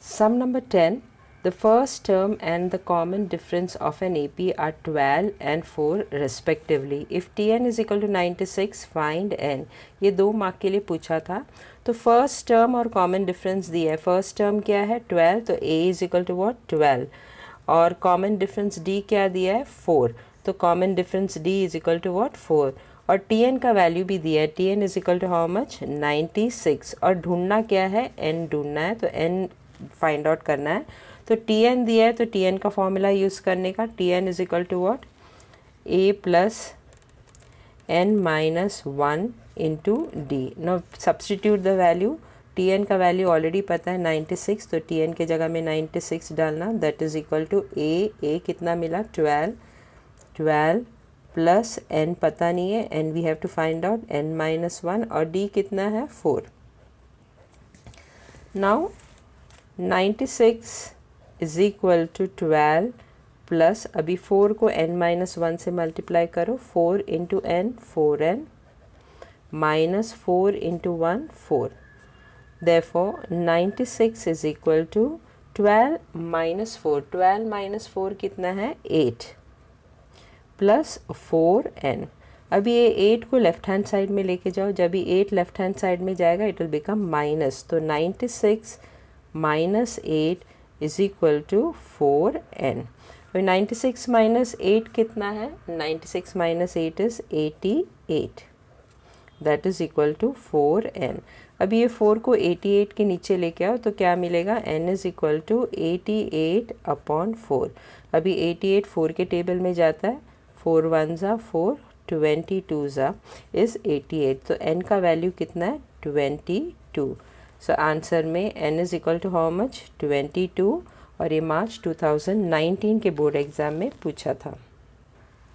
Sum number 10, The first term and the common difference of an AP are 12 and 4 respectively. If Tn is equal to 96, find n. ये 2 मार्क के लिए पूछा था. तो फर्स्ट टर्म और कॉमन डिफरेंस दिया है. फर्स्ट टर्म क्या है 12, तो a is equal to what 12, और कॉमन डिफरेंस d क्या दिया है 4, तो common difference d is equal to what 4. और Tn का वैल्यू भी दिया है. Tn is equal to how much 96, और ढूंढना क्या है n ढूंढना है, तो n फाइंड आउट करना है. तो Tn दिया है, तो Tn का फॉर्मूला यूज़ करने का. Tn is equal to what a plus n minus 1 into D. Now substitute the value. Tn का वैल्यू ऑलरेडी पता है 96, तो Tn के जगह में 96 डालना. That is equal to a कितना मिला 12 प्लस n पता नहीं है, n we have to find out, n minus 1, और d कितना है 4. Now 96 is equal to 12 plus, अभी 4 को n माइनस 1 से मल्टीप्लाई करो, 4 into n 4n minus 4 into 1 4. Therefore 96 is equal to 12 minus 4. 12 minus 4 कितना है 8 प्लस 4n. अभी ये 8 को लेफ्ट हैंड साइड में लेके जाओ. जब ये 8 लेफ्ट हैंड साइड में जाएगा इट विल बिकम माइनस. तो 96 minus 8 is equal to 4n. 96 minus 8 कितना है 96 minus 8 is 88, that is equal to 4n. अभी ये 4 को 88 के नीचे लेके आओ, तो क्या मिलेगा n is equal to 88 upon 4. अभी 88 4 के टेबल में जाता है, 4 1 ज़ा 4, 22 ज़ा इज 88, तो n का वैल्यू कितना है 22. सो आंसर में n is equal to how much 22, और ये मार्च 2019 के बोर्ड एग्जाम में पूछा था.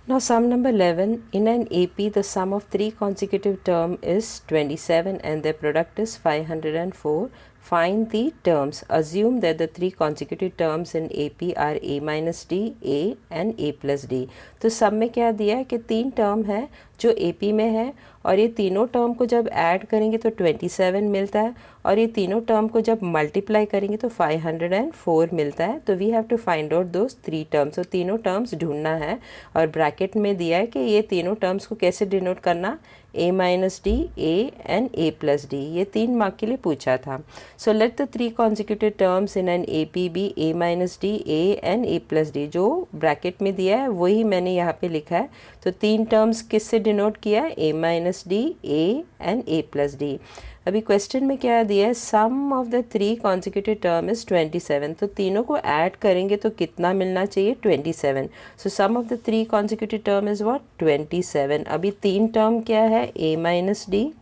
Now sum number 11. In an AP, the sum of 3 consecutive term is 27 and their product is 504. Find the terms. Assume that the 3 consecutive terms in AP are a minus d, a and a plus d. तो सब में क्या दिया है कि 3 टर्म है जो AP में है, और ये तीनों टर्म को जब ऐड करेंगे तो 27 मिलता है, और ये तीनों टर्म को जब मल्टीप्लाई करेंगे तो 504 मिलता है. तो we have to find out those 3 terms. तो तीनों टर्म्स ढूंढना है, और ब्रैकेट में दिया है कि ये तीनों टर्म्स को कैसे डिनोट करना, a minus D, a and a plus D. ये 3 मार्क के लिए पूछा था. So let the 3 consecutive terms in an AP be a minus D, a and a plus D. जो ब्रैकेट में दिया है वही मैंने यहाँ पे लिखा है. तो 3 टर्म्स किससे डिनोट किया है, a minus D, a and a plus d. अभी क्वेश्चन में क्या दिया है, sum of the 3 consecutive term is 27. तो तीनों को ऐड करेंगे तो कितना मिलना चाहिए 27. So sum of the 3 consecutive term is what 27. अभी 3 टर्म क्या है, a minus d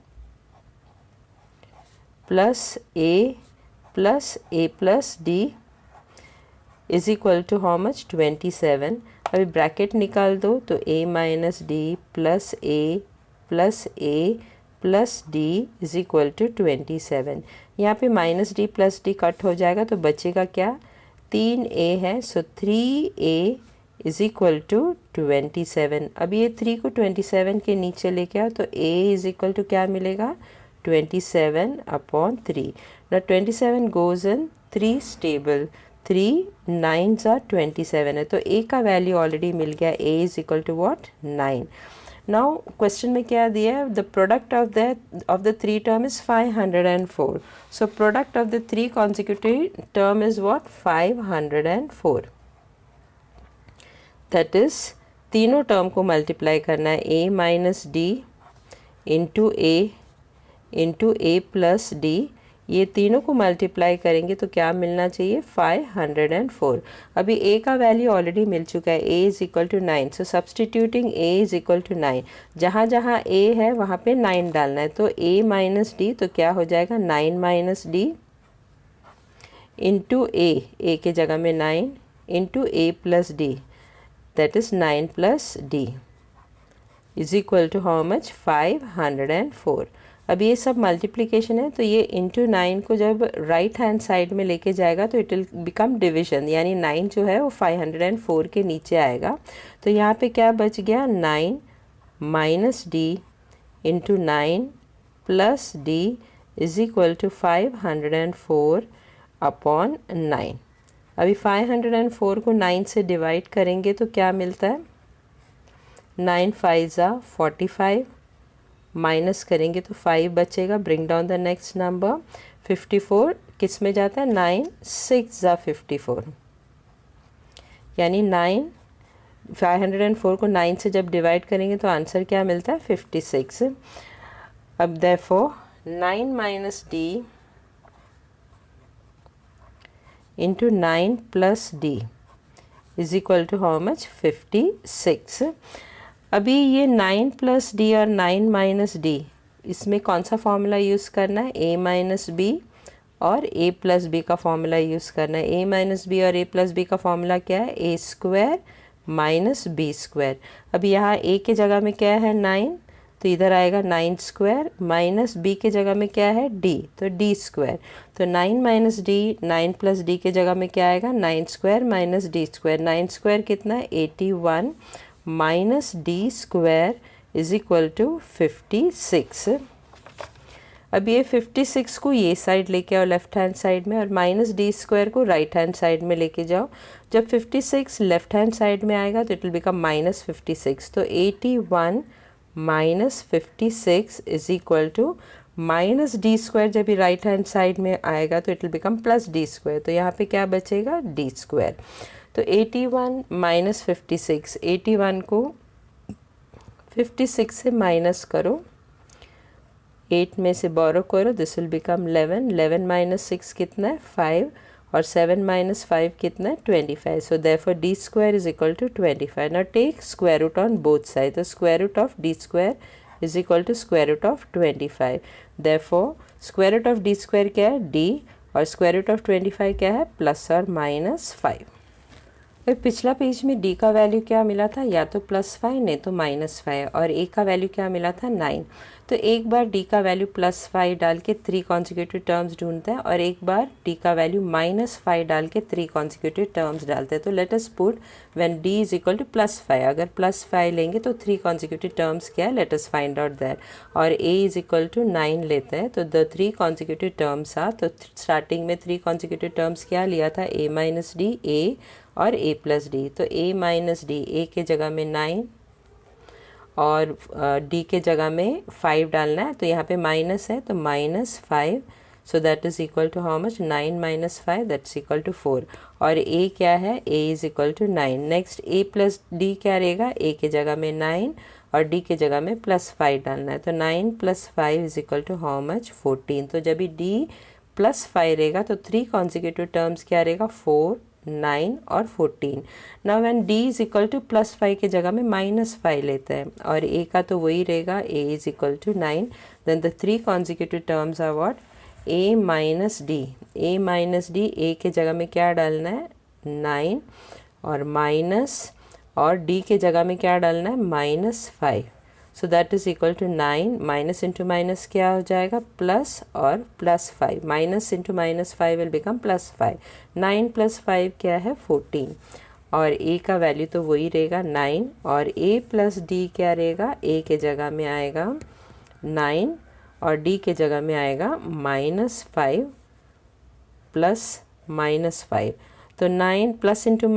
plus a plus D is equal to how much 27. अभी ब्रैकेट निकाल दो, तो a minus d plus a plus D is equal to 27. यहाँ पे minus d plus d cut हो जाएगा, तो बचेगा क्या 3a है. So 3a is equal to 27. अब ये 3 को 27 के नीचे लेके आओ, तो a इज इक्वल टू क्या मिलेगा 27 अपॉन 3. ना 27 goes in 3 table, 3 9s are 27 है, तो a का वैल्यू ऑलरेडी मिल गया. a is equal to what 9. Now question में क्या दिया है, the product of the 3 term is 504. So product of the 3 consecutive term is what 504. That is तीनों टर्म को मल्टीप्लाई करना है, a minus D into a plus D. ये तीनों को मल्टीप्लाई करेंगे तो क्या मिलना चाहिए 504. अभी a का वैल्यू ऑलरेडी मिल चुका है, a is equal to 9. So substituting a is equal to 9, जहाँ जहाँ a है वहाँ पे 9 डालना है. तो a माइनस डी, तो क्या हो जाएगा 9 माइनस डी इंटू a के जगह में 9 into a plus D, that is 9 plus D is equal to how much 504. अब ये सब मल्टीप्लिकेशन है, तो ये इंटू 9 को जब राइट हैंड साइड में लेके जाएगा तो इट विल बिकम डिविजन, यानी 9 जो है वो 504 के नीचे आएगा. तो यहाँ पे क्या बच गया 9 minus D into 9 plus D is equal to 504 upon 9. अभी 504 को 9 से डिवाइड करेंगे तो क्या मिलता है, 9 5 ज़ा 45, माइनस करेंगे तो 5 बचेगा, bring down the next number, 54 किस में जाता है, 9 6 ज़ा 54, यानी 504 को 9 से जब डिवाइड करेंगे तो आंसर क्या मिलता है, 56। अब therefore 9 minus D into 9 plus D is equal to how much, 56। अभी ये 9 प्लस डी और 9 माइनस डी, इसमें कौन सा फॉर्मूला यूज़ करना है, a माइनस बी और a प्लस बी का फॉर्मूला यूज़ करना है। a माइनस बी और a प्लस बी का फॉर्मूला क्या है, a square minus B square. अब यहाँ a के जगह में क्या है, 9, तो इधर आएगा 9 स्क्वायर, माइनस b के जगह में क्या है, d, तो d स्क्वायर। तो 9 माइनस डी, 9 प्लस डी के जगह में क्या आएगा, 9 स्क्वायर माइनस डी स्क्वायर। 9 स्क्वायर कितना है, 81 minus D square is equal to 56। अब ये 56 को ये साइड लेके आओ लेफ्ट हैंड साइड में, और माइनस डी स्क्वायर को राइट हैंड साइड में लेके जाओ। जब 56 लेफ्ट हैंड साइड में आएगा तो इट विल बिकम माइनस 56। तो 81 minus 56 is equal to minus D square, जब ये राइट हैंड साइड में आएगा तो it will become plus D square. तो यहाँ पे क्या बचेगा, डी स्क्वायर। तो 81 माइनस 56, 81 को 56 से माइनस करो, 8 में से बोरो करो, दिस विल बिकम 11। 11 माइनस 6 कितना है, 5, और 7 माइनस 5 कितना है, 25। So therefore d square is equal to 25। Now take square root on both side, तो square root of d square is equal to square root of 25। Therefore square root of d square क्या है, डी, और स्क्वायर रूट ऑफ 25 क्या है, प्लस और माइनस 5। फिर पिछला पेज में d का वैल्यू क्या मिला था, या तो +5 नहीं तो -5, और a का वैल्यू क्या मिला था, 9। तो एक बार d का वैल्यू +5 डाल के 3 कॉन्जिक्यूटिव टर्म्स ढूंढते हैं, और एक बार d का वैल्यू -5 डाल के 3 कॉन्जिक्यूटिव टर्म्स डालते हैं। तो let us put when d is equal to +5, अगर +5 लेंगे तो 3 कॉन्जिक्यूटिव टर्म्स क्या है, let us find out that. और a इज इक्वल टू 9 लेते हैं, तो द 3 कॉन्जिक्यूटिव टर्म्स आ, तो स्टार्टिंग में 3 कॉन्जिक्यूटिव टर्म्स क्या लिया था, a माइनस डी, a और a प्लस डी। तो a माइनस डी, a के जगह में 9 और d के जगह में 5 डालना है, तो यहाँ पे माइनस है तो -5, so that is equal to how much, 9 minus 5, that's equal to 4। और a क्या है, a is equal to 9। Next a plus D क्या रहेगा, a के जगह में 9 और d के जगह में +5 डालना है, तो 9 plus 5 is equal to how much, 14। तो जब भी d +5 रहेगा तो 3 कॉन्जिक्यूटिव टर्म्स क्या रहेगा, 4, 9 और 14। Now when d is equal to +5 के जगह में -5 लेते हैं, और a का तो वही रहेगा, a is equal to 9। Then the 3 consecutive terms are what, a minus D, a minus D, a के जगह में क्या डालना है, 9 और माइनस, और d के जगह में क्या डालना है, -5। So that is equal to 9, minus into minus क्या हो जाएगा, प्लस और +5, minus into -5 will become +5। 9 plus 5 क्या है, 14, और a का वैल्यू तो वही रहेगा 9, और a प्लस डी क्या रहेगा, a के जगह में आएगा 9 और d के जगह में आएगा -5 प्लस -5। तो 9 plus into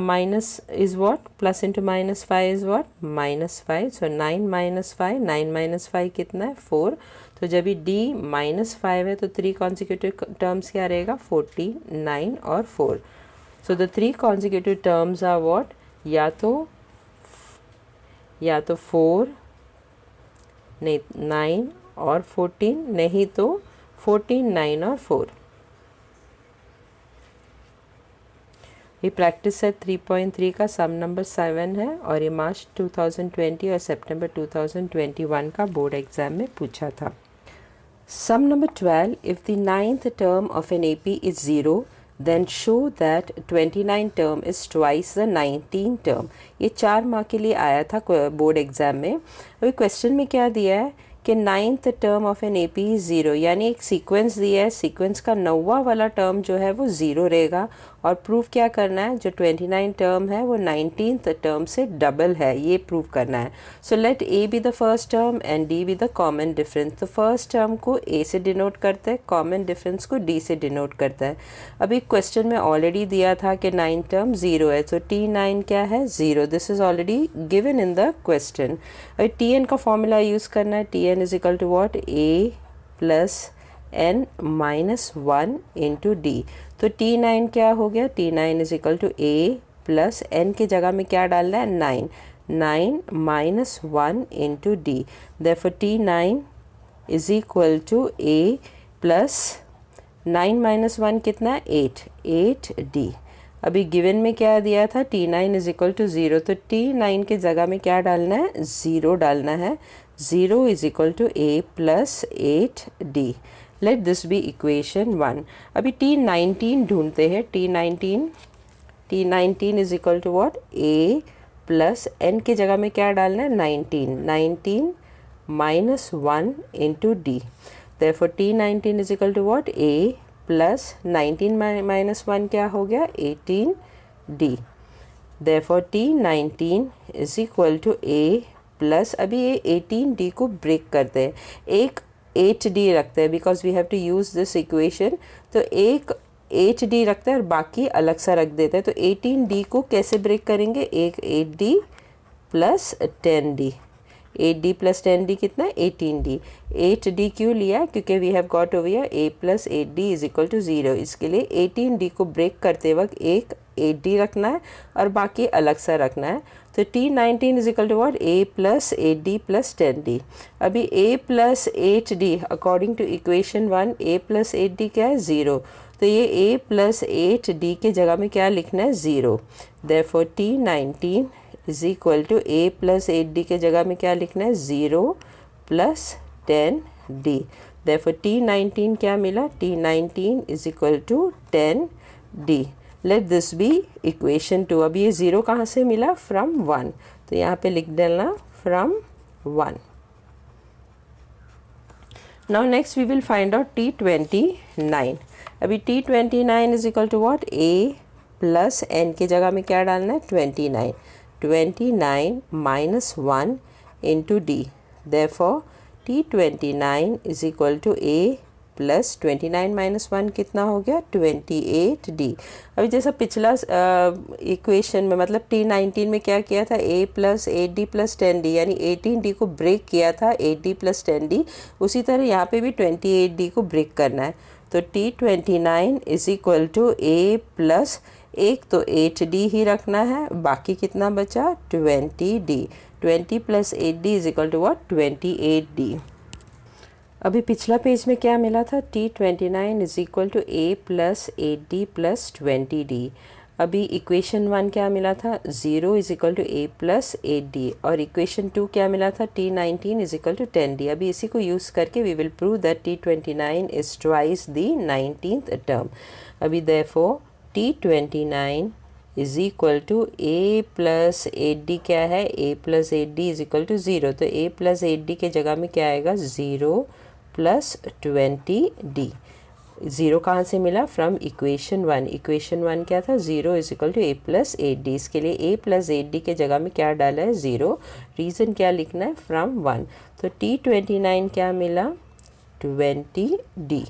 minus is what, plus into -5 is what, -5। So 9 minus 5, 9 minus 5 कितना है, 4। तो जब भी d -5 है तो 3 कॉन्जिक्यूटिव टर्म्स क्या रहेगा, 14, 9 और 4। So the 3 consecutive terms are what, या तो 4 नहीं 9 और 14, नहीं तो 14, 9 और 4। ये प्रैक्टिस है 3.3 का, सम नंबर 7 है, और ये मार्च 2020 और सितंबर 2021 का बोर्ड एग्जाम में पूछा था। Sum number 12, if the 9th term of an AP is 0 then show that 29 term is twice the 19 term। ये 4 मार्क के लिए आया था बोर्ड एग्जाम में। अभी क्वेश्चन में क्या दिया है कि 9th term of an AP is 0, यानी एक सीक्वेंस दिया है, सीक्वेंस का 9वां वाला टर्म जो है वो 0 रहेगा, और प्रूव क्या करना है, जो 29 टर्म है वो 19th टर्म से डबल है, ये प्रूव करना है. So late A be the first term and D be the common difference. तो फर्स्ट टर्म को ए से डिनोट करता है, कॉमन डिफरेंस को डी से डिनोट करता है. अभी क्वेश्चन में ऑलरेडी दिया था कि 9 टर्म 0 है, तो T9 क्या है, 0. This is already given in the question. अभी Tn का फॉर्मूला यूज़ करना है. Tn is equal to what, a plus n minus 1 into D. तो T9 क्या हो गया, T9 is equal to a plus n की जगह में क्या डालना है, 9. 9 minus 1 into D. Therefore T9 is equal to a plus 9 minus 1 कितना है, 8. 8d. अभी गिवन में क्या दिया था, T9 इज इक्वल टू 0. तो T9 की जगह में क्या डालना है, 0 डालना है. 0 is equal to a plus 8d. Let this be equation 1. अभी T19 ढूंढते हैं. T19 is equal to what, a plus n की जगह में क्या डालना है, 19. 19 minus 1 into D. Therefore T19 is equal to what, A plus 19 minus 1 क्या हो गया, 18D. Therefore T19 is equal to A plus, अभी ये 18D को ब्रेक करते हैं, एक 8D रखते हैं because we have to use this equation. तो एक 8D रखते हैं और बाकी अलग सा रख देते हैं. तो 18D को कैसे ब्रेक करेंगे, एक 8D plus 10D. 8D plus 10D कितना है, 18D. 8D क्यों लिया, क्योंकि we have got over here a plus 8D is equal to 0. इसके लिए 18D को ब्रेक करते वक्त एक 8D रखना है और बाकी अलग सा रखना है. तो T19 is equal to what, a plus 8D plus 10D. अभी a plus 8D according to equation 1, a plus 8D क्या है, 0. तो ये a प्लस 8D के जगह में क्या लिखना है, 0. Therefore T19 is equal to a plus 8D के जगह में क्या लिखना है, 0 प्लस 10D. देयरफॉर T19 क्या मिला, T19 is equal to 10D. Let this be equation 2. अब ये 0 कहाँ से मिला, फ्रॉम 1. तो यहाँ पे लिख देना from 1. Now next we will find out T29. अभी T29 is equal to what, a plus n की जगह में क्या डालना है, 29. 29 minus 1 into D. Therefore T29 is equal to A plus 29 minus 1 कितना हो गया, 28D. अभी जैसा पिछला इक्वेशन में, मतलब T19 में क्या किया था, A plus 8D plus 10D, यानी 18D को ब्रेक किया था 8D प्लस 10D. उसी तरह यहाँ पे भी 28D को ब्रेक करना है. तो T29 is equal to A plus, एक तो 8D ही रखना है, बाकी कितना बचा, 20D. 20 plus 8D is equal to what, 28D. अभी पिछला पेज में क्या मिला था, T29 is equal to A plus 8D plus 20D. अभी इक्वेशन 1 क्या मिला था, 0 is equal to A plus 8D. और इक्वेशन 2 क्या मिला था, T19 is equal to 10D. अभी इसी को यूज़ करके we will prove that T29 is twice the 19th term. अभी therefore T29 is equal to A plus 8D क्या है, A plus 8D is equal to 0. तो A प्लस 8D के जगह में क्या आएगा, 0 प्लस 20D. 0 कहाँ से मिला, फ्रॉम इक्वेशन 1. इक्वेशन 1 क्या था, 0 is equal to A plus 8D. इसके लिए A प्लस 8D के जगह में क्या डाला है, 0. रीज़न क्या लिखना है, फ्रॉम 1. तो T29 क्या मिला, 20D.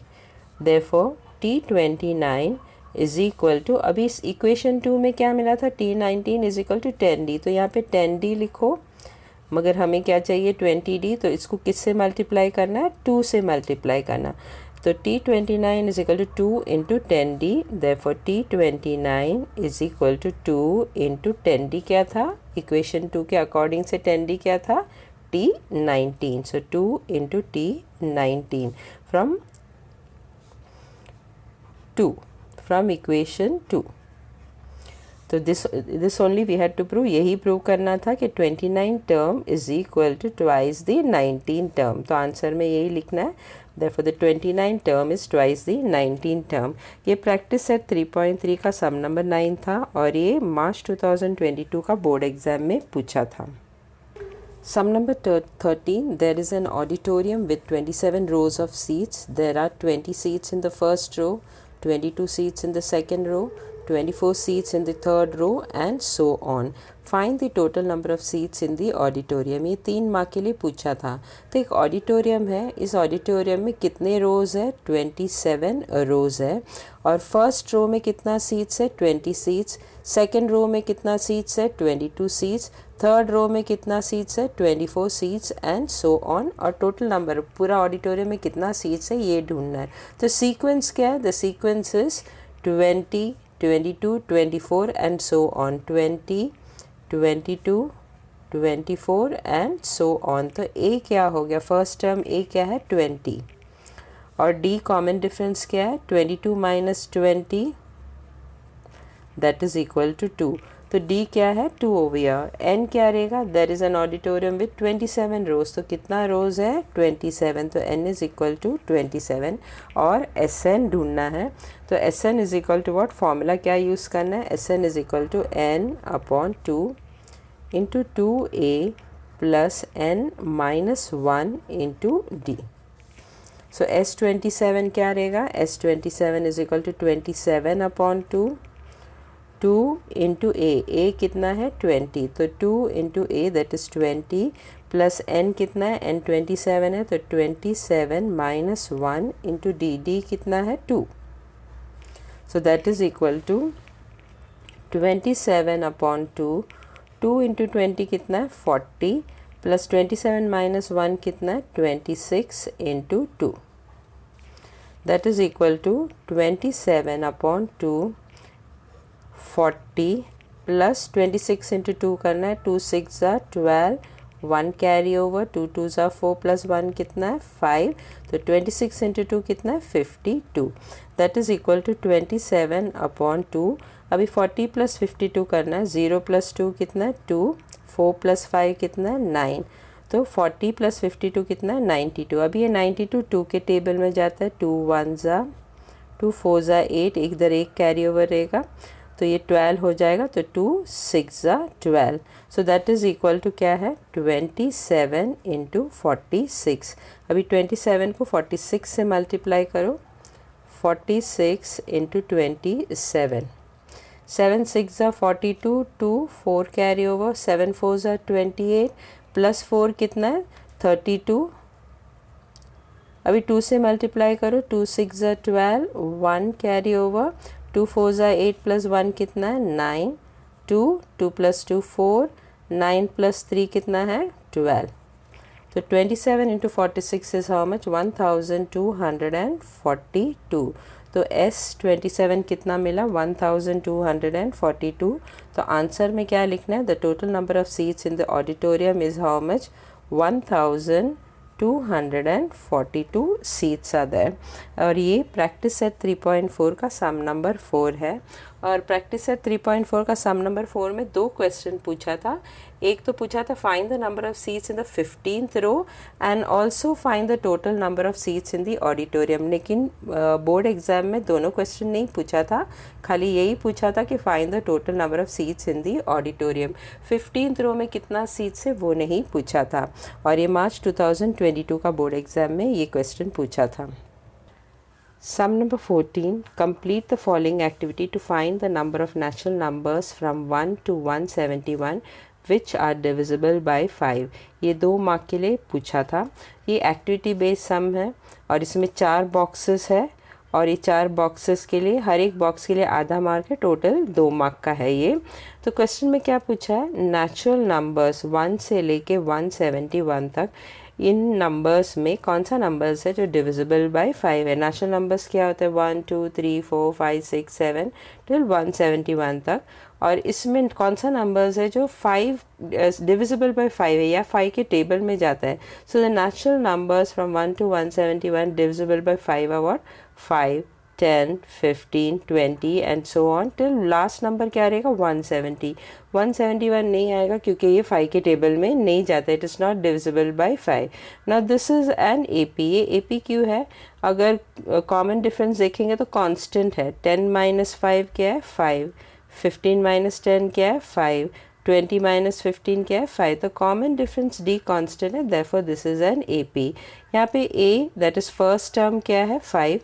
Therefore T29 is equal to, अभी इस इक्वेशन 2 में क्या मिला था, T19 is equal to 10D. तो यहाँ पे 10D लिखो, मगर हमें क्या चाहिए, 20D. तो इसको किससे मल्टीप्लाई करना है, 2 से मल्टीप्लाई करना. तो T29 is equal to 2 into 10D. Therefore T29 is equal to 2 into 10D क्या था, इक्वेशन 2 के अकॉर्डिंग से 10D क्या था, T19. So 2 into T19 from 2, from equation 2. तो this only we had to prove, यही प्रूव करना था कि 29 term is equal to twice the 19 term. तो आंसर में यही लिखना है. Therefore the 29 term is twice the 19 term. ये प्रैक्टिस सेट 3.3 का सम नंबर 9 था और ये मार्च 2022 का बोर्ड एग्जाम में पूछा था. Sum number 13. There is an auditorium with 27 rows of seats. There are 20 seats in the first row, 22 seats in the second row, 24 seats in the third row and so on. Find the total number of seats in the auditorium. ये 3 मार्क के लिए पूछा था. तो एक ऑडिटोरियम है, इस ऑडिटोरियम में कितने रोज़ है? 27 रोज़ है. और फर्स्ट रो में कितना सीट्स है? 20 सीट्स. सेकेंड रो में कितना सीट्स है? 22 सीट्स. थर्ड रो में कितना सीट्स है? 24 सीट्स एंड सो ऑन. और टोटल नंबर पूरा ऑडिटोरियम में कितना सीट्स है ये ढूंढना है. तो सीक्वेंस क्या है? The sequence is 20, 22, 24 and so on. 20, 22, 24 and so on. तो ए क्या हो गया? फर्स्ट टर्म ए क्या है? 20. और डी कॉमन डिफरेंस क्या है? 22 minus 20 that is equal to 2. तो डी क्या है? 2 ओवर हियर. एन क्या रहेगा? There is an auditorium with 27 rows. तो कितना रोज है? 27. तो एन इज इक्वल टू 27. और एस एन ढूंढना है. तो S n is equal to what? Formula क्या यूज़ करना है? S n is equal to n upon 2 into 2a plus n minus 1 into D. So S27 क्या रहेगा? S27 is equal to 27 upon 2 into a कितना है? 20. तो 2 into a that is 20 plus n कितना है? एन 27 है तो 27 माइनस 1 इंटू डी कितना है? 2. So that is equal to 27 upon 2 into 20 कितना है? 40 प्लस 27 माइनस 1 कितना है? 26 into 2. That is equal to 27 upon 2 40 plus 26 into 2 करना है. 2 6 ज़ा 12, 1 कैरी ओवर, 2 2 ज़ा 4 प्लस 1 कितना है? 5. तो 26 इंटू 2 कितना है? 52. That is equal to 27 upon 2. अभी 40 प्लस 52 करना है. 0 प्लस 2 कितना है? 2. 4 प्लस 5 कितना है? 9. तो 40 प्लस 52 कितना है? 92. अभी ये 92 2 के टेबल में जाता है. 2 1 ज़ा 2, 4 ज़ा 8, इधर एक कैरी ओवर रहेगा तो ये 12 हो जाएगा. तो 2 6 ज़ा 12. So that is equal to क्या है? 27 इंटू 46. अभी 27 को 46 से मल्टीप्लाई करो. 46 इंटू 27. 7 6 ज़ा 42, 2 4 कैरी ओवर, 7 4 ज़ा 28 प्लस 4 कितना है? 32. अभी 2 से मल्टीप्लाई करो. 2 6 ज़ा 12, 1 कैरी ओवर, 2 4 ज़ा 8 प्लस 1 कितना है? 9. 2 प्लस 2 4, 9 प्लस 3 कितना है? 12. तो 27 इंटू 46 इज हाउ मच? 1242. तो S27 कितना मिला? 1242. तो आंसर में क्या लिखना है? The total number of seats in the auditorium is how much? 1242 seats are there. और ये प्रैक्टिस सेट 3.4 का सम नंबर 4 है. और प्रैक्टिस सेट 3.4 का सम नंबर 4 में 2 क्वेश्चन पूछा था. एक तो पूछा था find the number of seats in the 15th row and also find the total number of seats in the auditorium. लेकिन बोर्ड एग्जाम में दोनों क्वेश्चन नहीं पूछा था, खाली यही पूछा था कि find the total number of seats in the auditorium. 15th रो में कितना सीट्स है वो नहीं पूछा था. और ये मार्च 2022 का बोर्ड एग्जाम में ये क्वेश्चन पूछा था. Sum number 14. Complete the following activity to find the number of natural numbers from 1 to 171 which are divisible by 5. ये 2 मार्क के लिए पूछा था. ये एक्टिविटी बेस्ड सम है और इसमें 4 बॉक्सेस है और ये 4 बॉक्सेस के लिए हर एक बॉक्स के लिए आधा मार्क है. टोटल 2 मार्क का है ये. तो क्वेश्चन में क्या पूछा है? नेचुरल नंबर्स 1 से लेके 171 तक इन नंबर्स में कौन सा नंबर्स है जो डिविजिबल बाय 5 है. नेचुरल नंबर्स क्या होते हैं? 1 2 3 4 5 6 7 टिल 171 तक. और इसमें कौन सा नंबर्स है जो 5 डिविजिबल बाय 5 है या 5 के टेबल में जाता है. So the natural numbers from 1 to 171 divisible by 5 are what? 5 10 15 20 and so on till last number क्या रहेगा? 170. 171 नहीं आएगा क्योंकि ये 5 के टेबल में नहीं जाता. It is not divisible by 5. Now this is an AP. ये AP क्यों है? अगर कॉमन डिफरेंस देखेंगे तो कांस्टेंट है. 10 माइनस 5 क्या है? 5. 15 माइनस 10 क्या है? 5. 20 माइनस 15 क्या है? 5. तो कॉमन डिफरेंस D कांस्टेंट है. Therefore this is an AP. यहाँ पे A that is first term क्या है? 5.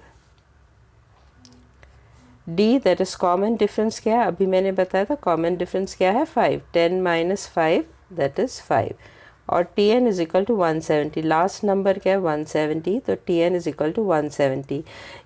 D that is common difference क्या है, अभी मैंने बताया था कॉमन डिफरेंस क्या है 5, 10 माइनस 5 दैट इज़ 5, और T n is equal to 170, last number क्या है 170, तो T n is equal to 170।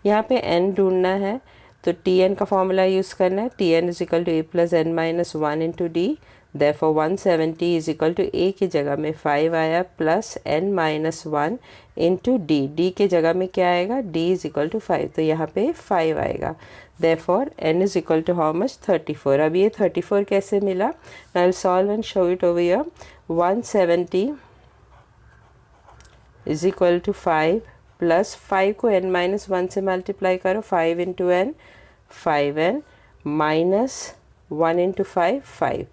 यहाँ पे एन ढूंढना है तो टी एन का फॉर्मूला यूज़ करना है, T n is equal to a plus n minus 1 into D, therefore 170 is equal to a की जगह में 5 आया plus n minus 1 into d, d के जगह में क्या आएगा, डी इज इक्वल टू 5, तो यहाँ पे 5 आएगा, therefore n is equal to how much 34। अब ये 34 कैसे मिला, I will solve and show it over here. 170 is equal to 5 plus 5 को n माइनस 1 से मल्टीप्लाई करो, 5 into N 5n minus 1 into 5 5।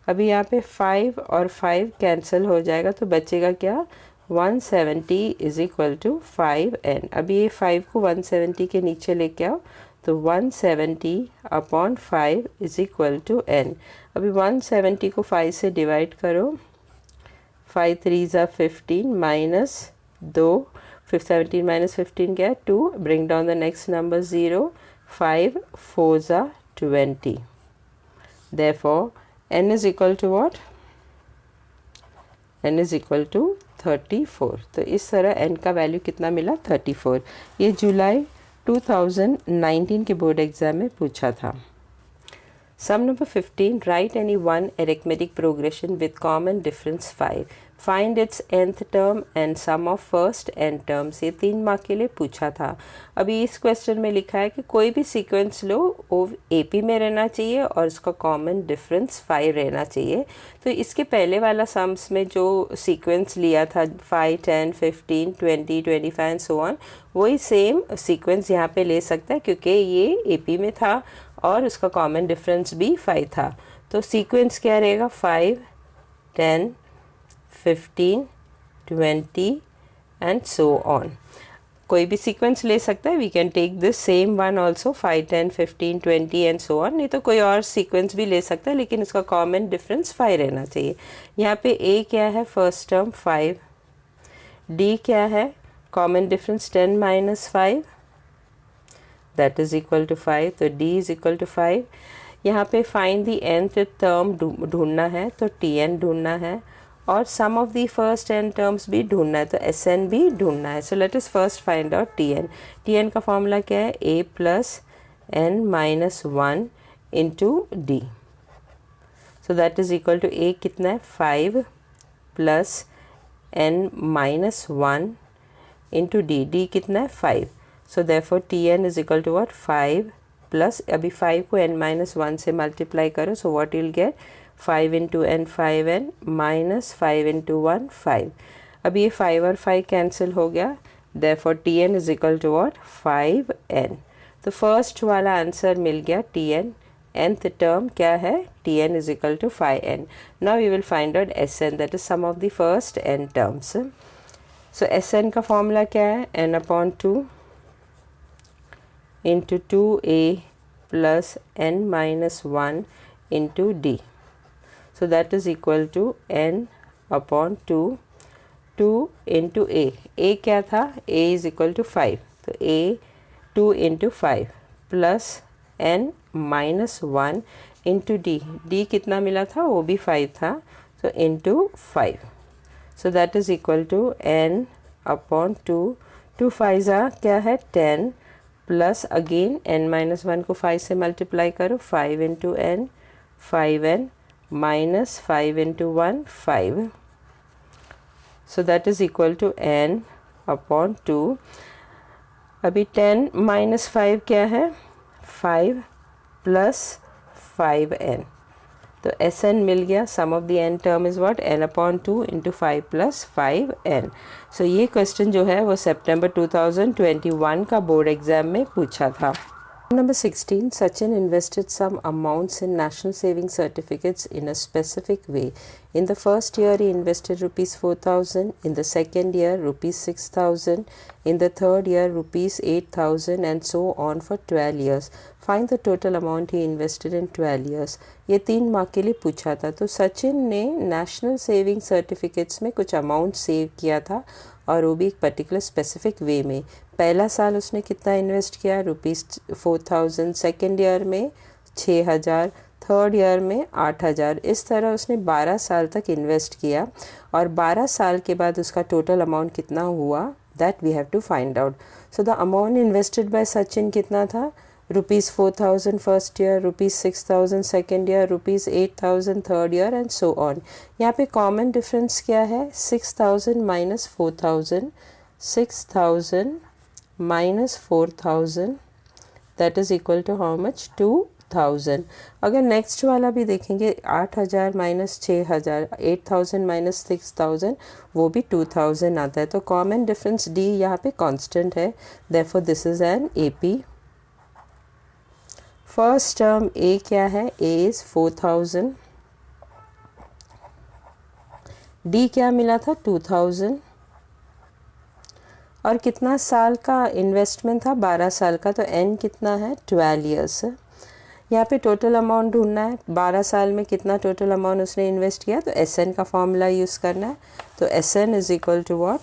अभी यहाँ पे 5 और 5 कैंसिल हो जाएगा तो बचेगा क्या, 170 इज इक्वल टू 5n। अभी ये 5 को 170 के नीचे लेके आओ तो 170 upon 5 is equal to n। अभी 170 को 5 से डिवाइड करो, 5 3 ज़ा 15 माइनस 2, 17 माइनस 15 क्या है 2, bring down the next number 0, 5 4 ज़ा 20, therefore n is equal to what, n is equal to 34। तो इस तरह n का वैल्यू कितना मिला 34। ये जुलाई 2019 के बोर्ड एग्जाम में पूछा था। Sum number 15, write any one arithmetic progression with common difference 5, find its nth term and sum of first n terms. ये 3 मार्क के लिए पूछा था। अभी इस क्वेश्चन में लिखा है कि कोई भी सीक्वेंस लो वो AP में रहना चाहिए और इसका कॉमन डिफरेंस 5 रहना चाहिए। तो इसके पहले वाला सम्स में जो सीक्वेंस लिया था 5 10 15 20 25 एंड सो ऑन, वही सेम सीक्वेंस यहाँ पे ले सकता है क्योंकि ये AP में था और उसका कॉमन डिफरेंस भी 5 था। तो सीक्वेंस क्या रहेगा 5 10 15 20 एंड सो ऑन। कोई भी सीक्वेंस ले सकता है, we can take this same one also 5 10 15 20 and so on, नहीं तो कोई और सीक्वेंस भी ले सकता है लेकिन इसका कॉमन डिफरेंस 5 रहना चाहिए। यहाँ पे A क्या है फर्स्ट टर्म 5, D क्या है common difference 10 minus 5 that is equal to 5, तो D इज इक्वल टू 5। यहाँ पे फाइंड दी nth टर्म ढूंढना है तो Tn ढूंढना है और sum of the first n terms भी ढूंढना है तो Sn भी ढूंढना है। So let us first find out Tn। Tn का फॉर्मूला क्या है a plus n minus 1 into D, so that is equal to a कितना है 5 plus n minus 1 into d, d कितना है 5, so therefore Tn is equal to what 5 plus, अभी 5 को n माइनस 1 से मल्टीप्लाई करो so what you'll get 5 into n 5n minus 5 into 1 5। अब ये 5 और 5 कैंसिल हो गया, therefore Tn is equal to what 5n। तो फर्स्ट वाला आंसर मिल गया Tn, nth टर्म क्या है Tn is equal to 5n। Now we will find out Sn that is sum of the first n terms. So Sn का फॉर्मूला क्या है n upon 2 into 2a plus n minus 1 into D, so that is equal to n upon 2 into a। a क्या था a is equal to 5, तो a 2 into 5 plus n minus 1 into d, d कितना मिला था वो भी 5 था तो into 5, so that is equal to n upon 2 5 क्या है 10 प्लस अगेन n माइनस 1 को 5 से मल्टीप्लाई करो 5 into n 5n minus 5 into 1 5, so that is equal to n upon 2। अभी 10 minus 5 क्या है 5 plus 5n, तो Sn मिल गया। Sum of the n term is what n upon 2 into 5 plus 5n। So ये क्वेश्चन जो है वो सितंबर 2021 का बोर्ड एग्जाम में पूछा था। Number 16, Sachin invested some amounts in national saving certificates in a specific way. In the first year, he invested rupees 4,000. In the second year, rupees 6,000. In the third year, rupees 8,000, and so on for 12 years. Find the total amount he invested in 12 years. ये 3 मार्क के लिए पूछा था। तो सचिन ने नेशनल सेविंग सर्टिफिकेट्स में कुछ अमाउंट सेव किया था और वो भी एक पर्टिकुलर स्पेसिफिक वे में। पहला साल उसने कितना इन्वेस्ट किया, ₹4000, सेकेंड ईयर में 6000, थर्ड ईयर में 8000। इस तरह उसने 12 साल तक इन्वेस्ट किया और 12 साल के बाद उसका टोटल अमाउंट कितना हुआ, that we have to find out. So the amount invested by Sachin कितना था, ₹4000 first year, ₹6000 second year, ₹8000 third year and so on. यहाँ पे कॉमन डिफरेंस क्या है, 6000 minus 4000, 6000 minus 4000 that is equal to how much, 2000। अगर नेक्स्ट वाला भी देखेंगे 8000 माइनस 6000, 8000 माइनस 6000, वो भी 2000 आता है। तो कॉमन डिफरेंस डी यहाँ पे कांस्टेंट है, therefore this is an AP. First term a क्या है, ए इज 4000, डी क्या मिला था 2000 और कितना साल का इन्वेस्टमेंट था, 12 साल का। तो एन कितना है, 12 ईयर्स। यहाँ पे टोटल अमाउंट ढूंढना है, 12 साल में कितना टोटल अमाउंट उसने इन्वेस्ट किया। तो एस एन का फॉर्मूला यूज़ करना है। तो S n is equal to what,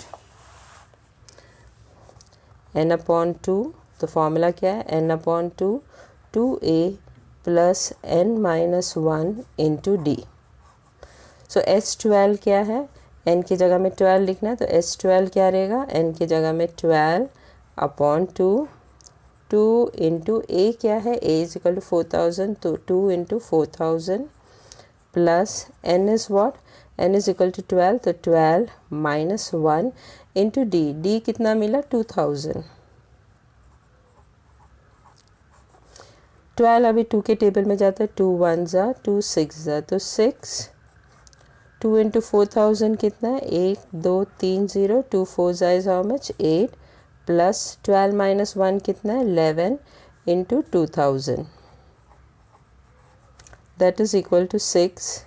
n upon 2। तो फॉर्मूला क्या है, n upon 2, 2a plus n minus 1 into D. So S12 क्या है, n की जगह में 12 लिखना है। तो S12 क्या रहेगा, n की जगह में 12 अपॉन 2, 2 इंटू a क्या है, a इज इक्वल टू 4000, तो 2 इंटू 4000 plus n is what, n is equal to 12, तो 12 माइनस 1 इंटू डी। डी कितना मिला, 2000। 12 अभी 2 के टेबल में जाता है, 2 1 ज़ा 2 6 ज़ा, तो 6, 2 इंटू 4000 कितना है, 1 2 3 0, 2 4 ज़ा is how much, 8 plus 12 minus 1 कितना है, 11 into 2000 that is equal to 6,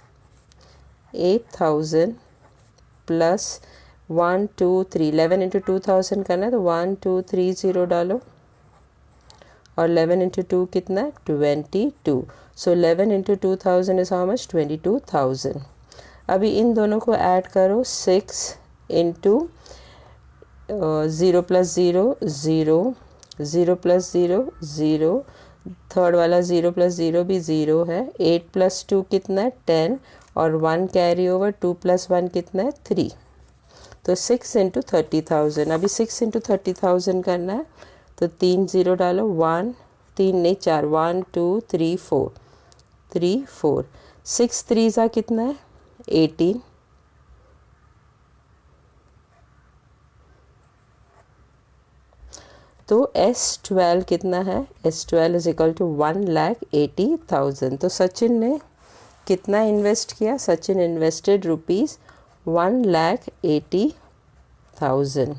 8000 plus 1 2 3, 11 into 2000 करना है। तो 1 2 3 0 डालो और 11 इंटू 2 कितना है, 22। सो 11 इंटू 2000 इज हाउ मच, 22,000। अभी इन दोनों को ऐड करो, 6 इंटू 0 प्लस 0 0, 0 प्लस 0 0, थर्ड वाला 0 प्लस 0 भी 0 है। 8 प्लस 2 कितना है, 10 और 1 कैरी ओवर, 2 प्लस 1 कितना है, 3। तो 6 इंटू 30,000। अभी 6 इंटू 30,000 करना है। तो 3 0 डालो, 1 3 नहीं 4, 1 2 3 4, 3 4, 6 3 ज़ा कितना है, 18। तो S12 कितना है, S12 इज इक्वल टू 1,80,000। तो सचिन ने कितना इन्वेस्ट किया, सचिन इन्वेस्टेड ₹1,80,000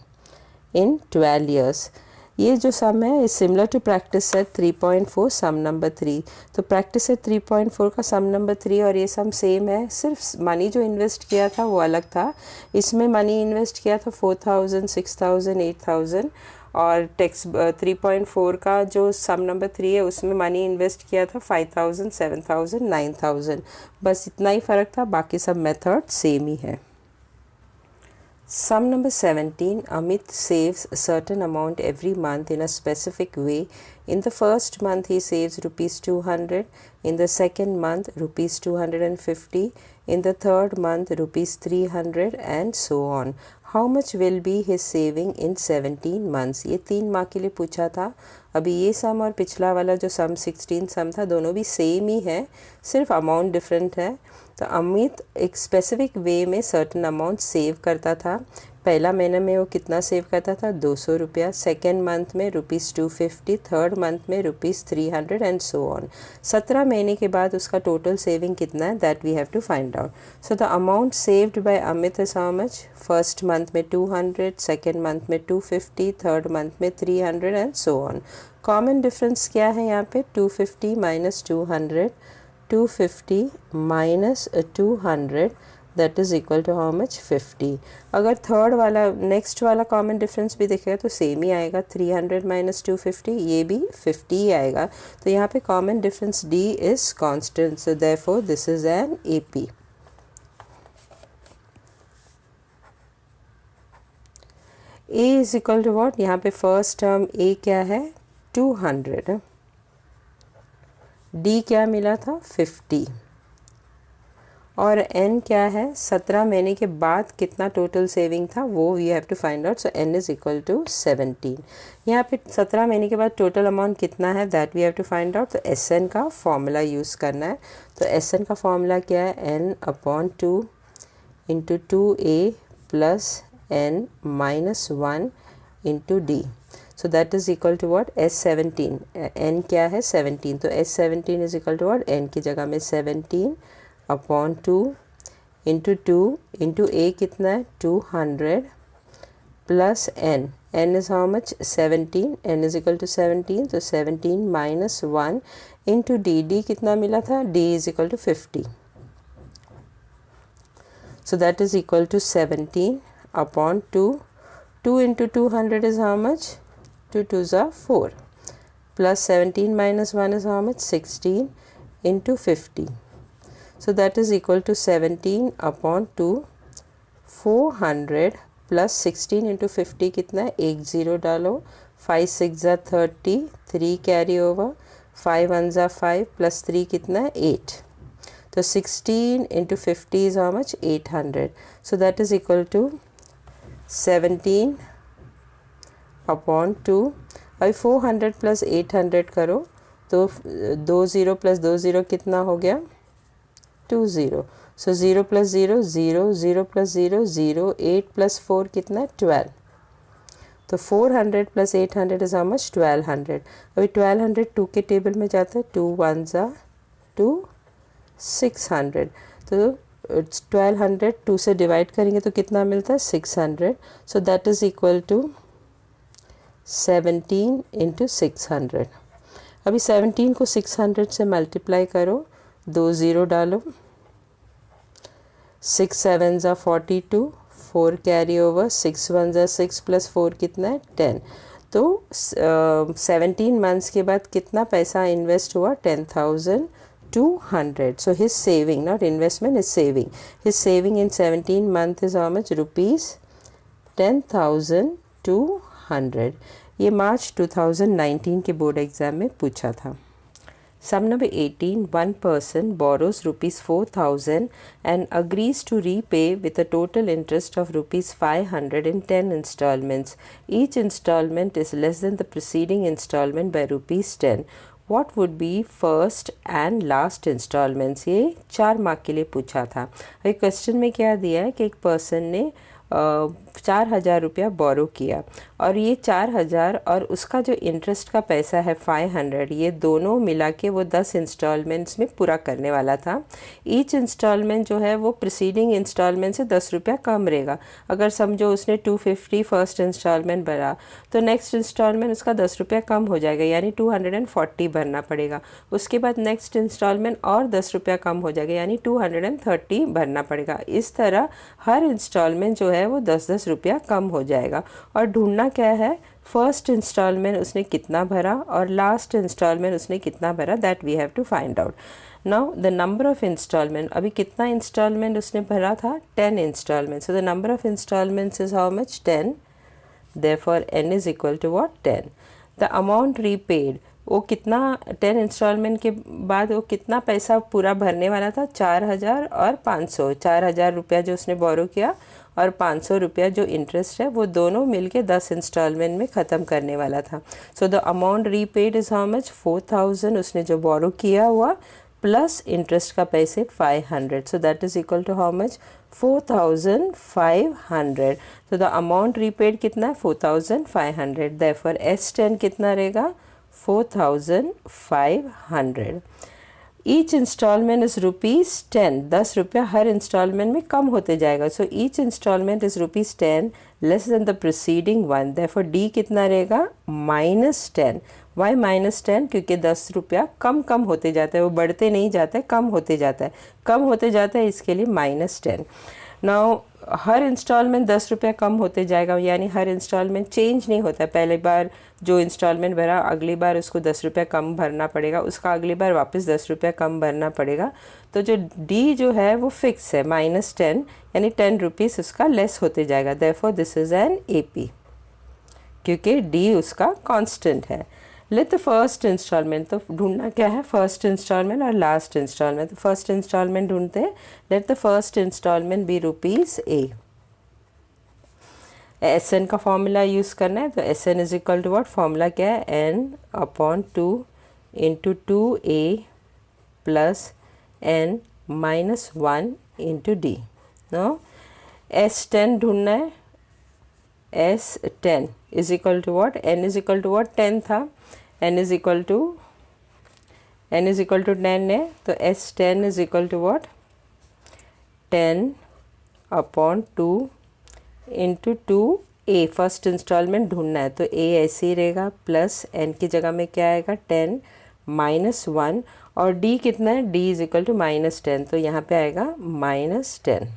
इन 12 ईयर्स। ये जो सम है is similar to practice set 3.4 sum number 3। तो प्रैक्टिस सेट 3.4 का सम नंबर 3 और ये सम सेम है, सिर्फ मनी जो इन्वेस्ट किया था वो अलग था। इसमें मनी इन्वेस्ट किया था 4000, 6000, 8000 और टेक्स्ट 3.4 का जो सम नंबर 3 है उसमें मनी इन्वेस्ट किया था 5000, 7000, 9000। बस इतना ही फ़र्क था, बाकी सब मेथड सेम ही है। Sum number 17, Amit saves a certain amount every month in a specific way. In the first month he saves ₹200, in the second month ₹250, in the third month ₹300 and so on. How much will be his saving in 17 months? ये 3 माह के लिए पूछा था। अभी ये सम और पिछला वाला जो सम 16 सम था दोनों भी सेम ही है, सिर्फ अमाउंट डिफरेंट है। तो अमित एक स्पेसिफिक वे में सर्टन अमाउंट सेव करता था। पहला महीने में वो कितना सेव करता था, 200 रुपया, सेकेंड मंथ में ₹250, थर्ड मंथ में ₹300 एंड सो ऑन। 17 महीने के बाद उसका टोटल सेविंग कितना है, that we have to find out. So the amount saved by Amit is how much, first month में 200, सेकेंड मंथ में 250, थर्ड मंथ में 300 and so on. Common difference क्या है यहाँ पे, 250 minus 200, 250 minus 200 that is equal to how much 50। अगर थर्ड वाला नेक्स्ट वाला कॉमन डिफरेंस भी देखेगा तो सेम ही आएगा, 300 माइनस 250, ये भी 50 ही आएगा। तो यहाँ पे common difference D is constant, so therefore this is an AP। A is equal to what, यहाँ पे फर्स्ट टर्म A क्या है 200, D क्या मिला था 50, और N क्या है 17 महीने के बाद कितना टोटल सेविंग था वो we have to find out. So N is equal to 17। यहाँ पे 17 महीने के बाद टोटल अमाउंट कितना है that we have to find out. तो SN का फॉर्मूला यूज़ करना है। तो SN का फॉर्मूला क्या है, N/2 into 2A plus N minus 1 into D। So that is equal to what, S17, N क्या है 17, तो S17 is equal to what, N की जगह में 17 अपॉन 2 इंटू A कितना है 200 plus N is how much 17, N is equal to 17, तो 17 माइनस 1 इंटू D कितना मिला था, D is equal to 50। So that is equal to 17 upon 2. 2 into 200 is how much? 2 2s are 4. Plus 17 minus 1 is how much? 16 into 50. So that is equal to 17 upon 2. 400 plus 16 into 50 कितना है, 1 0 डालो, 5 6 are 30, 3 carry over, 5 1s are 5 plus 3 कितना है 8. तो 16 into 50 is how much, 800. So that is equal to 17 upon 2. अभी 400 plus 800 करो तो 2 0 plus 2 0 कितना हो गया 2 0. So 0 plus 0 0, 0 plus 0 0, 8 plus 4 कितना है 12. तो 400 plus 800 is how much, 1200. अभी 1200 2 के टेबल में जाता है, 2 1s are 2, 600, तो 1200 2 से डिवाइड करेंगे तो कितना मिलता है 600. So that is equal to 17 into 600. अभी 17 को 600 से मल्टीप्लाई करो, 2 0 डालो, 6 7s are 42, 4 carry over, 6 1s are 6 plus 4 कितना है 10. तो 17 मंथ्स के बाद कितना पैसा इन्वेस्ट हुआ 10,200. So his saving, not investment, is saving. His saving in 17 months is how much? Rupees 10,200. ये मार्च 2019 के बोर्ड एग्जाम में पूछा था. Sum number 18. One person borrows rupees 4,000 and agrees to repay with a total interest of rupees 500 in 10 installments. Each installment is less than the preceding installment by rupees 10. What would be first and last installments? ये 4 मार्क के लिए पूछा था. अभी क्वेश्चन में क्या दिया है कि एक पर्सन ने 4,000 रुपया बोरो किया और ये 4,000 और उसका जो इंटरेस्ट का पैसा है 500, ये दोनों मिला के वो 10 इंस्टॉलमेंट्स में पूरा करने वाला था. ईच इंस्टॉलमेंट जो है वो प्रिसीडिंग इंस्टॉलमेंट से 10 रुपया कम रहेगा. अगर समझो उसने 250 फर्स्ट इंस्टॉलमेंट भरा तो नेक्स्ट इंस्टॉलमेंट उसका 10 रुपया कम हो जाएगा, यानी 240 भरना पड़ेगा. उसके बाद नेक्स्ट इंस्टॉलमेंट और 10 रुपया कम हो जाएगा, यानी 230 भरना पड़ेगा. इस तरह हर इंस्टॉलमेंट जो है वो 10-10 रुपया कम हो जाएगा. और ढूंढना क्या है, फर्स्ट इंस्टॉलमेंट उसने कितना भरा और लास्ट इंस्टॉलमेंट उसने कितना भरा, that we have to find out. Now the number of instalment, अभी कितना इंस्टॉलमेंट उसने भरा था 10 instalment. So the number of instalments is how much 10. Therefore n is equal to what 10. The amount repaid, वो कितना 10 इंस्टॉलमेंट के बाद वो कितना पैसा पूरा भरने वाला था, 4,000 और 500. 4,000 रुपया जो उसने बोरो किया और 500 रुपया जो इंटरेस्ट है वो दोनों मिलके 10 इंस्टॉलमेंट में ख़त्म करने वाला था. सो the amount repaid is how much 4,000 उसने जो बोरो किया हुआ प्लस इंटरेस्ट का पैसे 500. So that is equal to how much 4,500. तो द अमाउंट रीपेड कितना है 4,500. देयरफॉर S10 कितना रहेगा 4,500. ईच इंस्टॉलमेंट इज़ ₹10, 10 रुपया हर इंस्टॉलमेंट में कम होते जाएगा. So each instalment is ₹10 less than the preceding one. Therefore D कितना रहेगा? -10. वाई -10? क्योंकि 10 रुपया कम होते जाता है, वो बढ़ते नहीं जाता है, कम होते जाता है, इसके लिए -10. नाउ हर इंस्टॉलमेंट 10 रुपया कम होते जाएगा, यानी हर इंस्टॉलमेंट चेंज नहीं होता है. पहले बार जो इंस्टॉलमेंट भरा, अगली बार उसको 10 रुपया कम भरना पड़ेगा, उसका अगली बार वापस 10 रुपया कम भरना पड़ेगा. तो जो डी जो है वो फिक्स है, -10, यानी 10 रुपीज़ उसका लेस होते जाएगा. Therefore this is an AP, क्योंकि डी उसका कांस्टेंट है. लेट द फर्स्ट इंस्टॉलमेंट, तो ढूंढना क्या है? फर्स्ट इंस्टॉलमेंट और लास्ट इंस्टॉलमेंट. तो फर्स्ट इंस्टॉलमेंट ढूंढते हैं. Let the first installment be ₹A. SN का फॉर्मूला यूज़ करना है. तो SN is equal to what? Formula क्या है? N/2 into 2A plus N -1 into D. No, S10 ढूंढना है. S10 is equal to what? N is equal to what? 10 था. N इज इक्वल टू 10 है. तो S10 is equal to what? 10/2 into 2A. First installment ढूंढना है, तो A ऐसे ही रहेगा, प्लस N की जगह में क्या आएगा? 10 -1. और D कितना है? D इज इक्वल टू -10, तो यहाँ पे आएगा -10.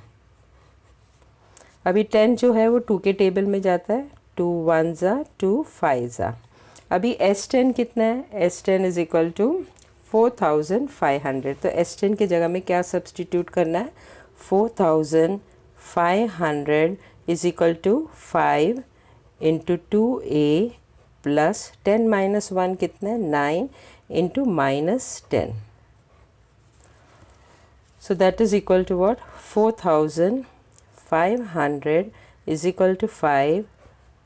अभी 10 जो है वो 2 के टेबल में जाता है. 2 1 ज़ा 2 5 ज़ा. अभी S10 कितना है? S10 is equal to 4500. तो S10 की जगह में क्या सब्सटीट्यूट करना है? 4500 is equal to 5 into 2A plus 10 -1 कितना है? 9 into -10. So that is equal to what? 4500 is equal to 5,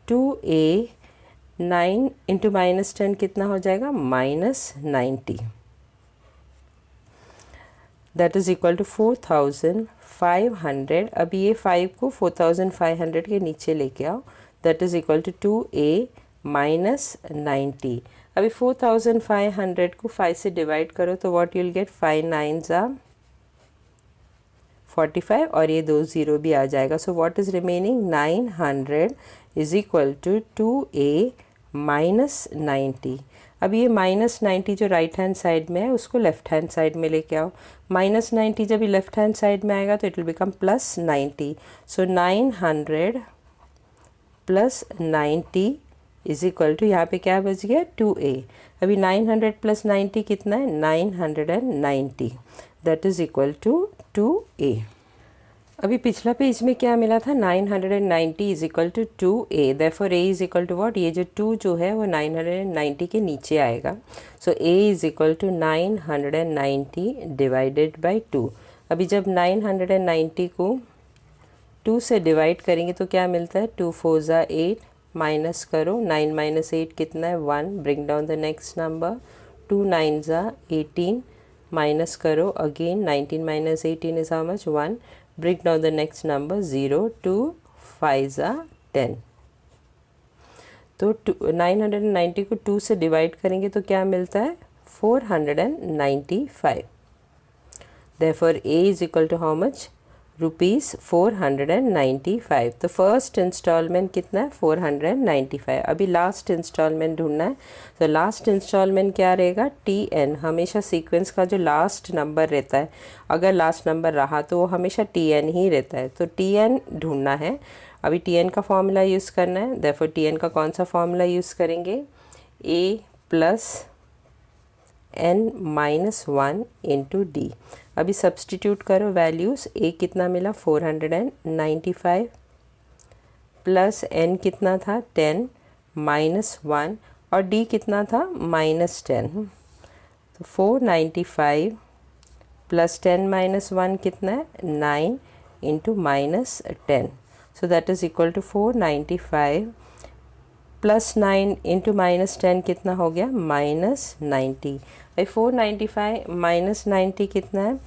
2A, 9 into -10 कितना हो जाएगा? -90. That is equal to 4500. अभी ये 5 को 4500 के नीचे लेके आओ. That is equal to 2A -90. अभी 4500 को 5 से डिवाइड करो तो व्हाट यूल गेट? 5 9 ज़ा 45 और ये 2 0 भी आ जाएगा. So what is remaining? 900 is equal to 2A -90. अब ये -90 जो राइट हैंड साइड में है उसको लेफ्ट हैंड साइड में लेके आओ. -90 जब ये लेफ्ट हैंड साइड में आएगा तो it will become +90. So 900 plus 90 is equal to, यहाँ पे क्या बच गया? 2A. अभी 900 प्लस 90 कितना है? 990. That is equal to 2A. अभी पिछला पेज में क्या मिला था? 990 is equal to 2A. Therefore A is equal to what? ये जो 2 जो है वो 990 के नीचे आएगा. So A is equal to 990 divided by 2. अभी जब 990 को 2 से डिवाइड करेंगे तो क्या मिलता है? 2 4 ज़ा 8, माइनस करो. 9 - 8 कितना है? 1. Bring down the next number. 2 9 ज़ा 18, माइनस करो again. 19 - 18 is how much? 1. Bring down the next number. 0 2 5 ज़ा 10. तो 990 को 2 से डिवाइड करेंगे तो क्या मिलता है? 495. Therefore A is equal to how much? ₹495. तो फर्स्ट इंस्टॉलमेंट कितना है? 495. अभी लास्ट इंस्टॉलमेंट ढूंढना है. तो लास्ट इंस्टॉलमेंट क्या रहेगा? TN. हमेशा सीक्वेंस का जो लास्ट नंबर रहता है, अगर लास्ट नंबर रहा तो वो हमेशा TN ही रहता है. तो TN ढूंढना है. अभी TN का फॉर्मूला यूज़ करना है. देयरफॉर TN का कौन सा फॉर्मूला यूज़ करेंगे? A plus N -1 into D. अभी सब्सटीट्यूट करो वैल्यूज़. A कितना मिला? 495 प्लस N कितना था? 10 -1 और D कितना था? -10. तो 495 प्लस 10 -1 कितना है? 9 into -10. So that is equal to 495 plus 9 into -10 कितना हो गया? -90. भाई 495 -90 कितना है?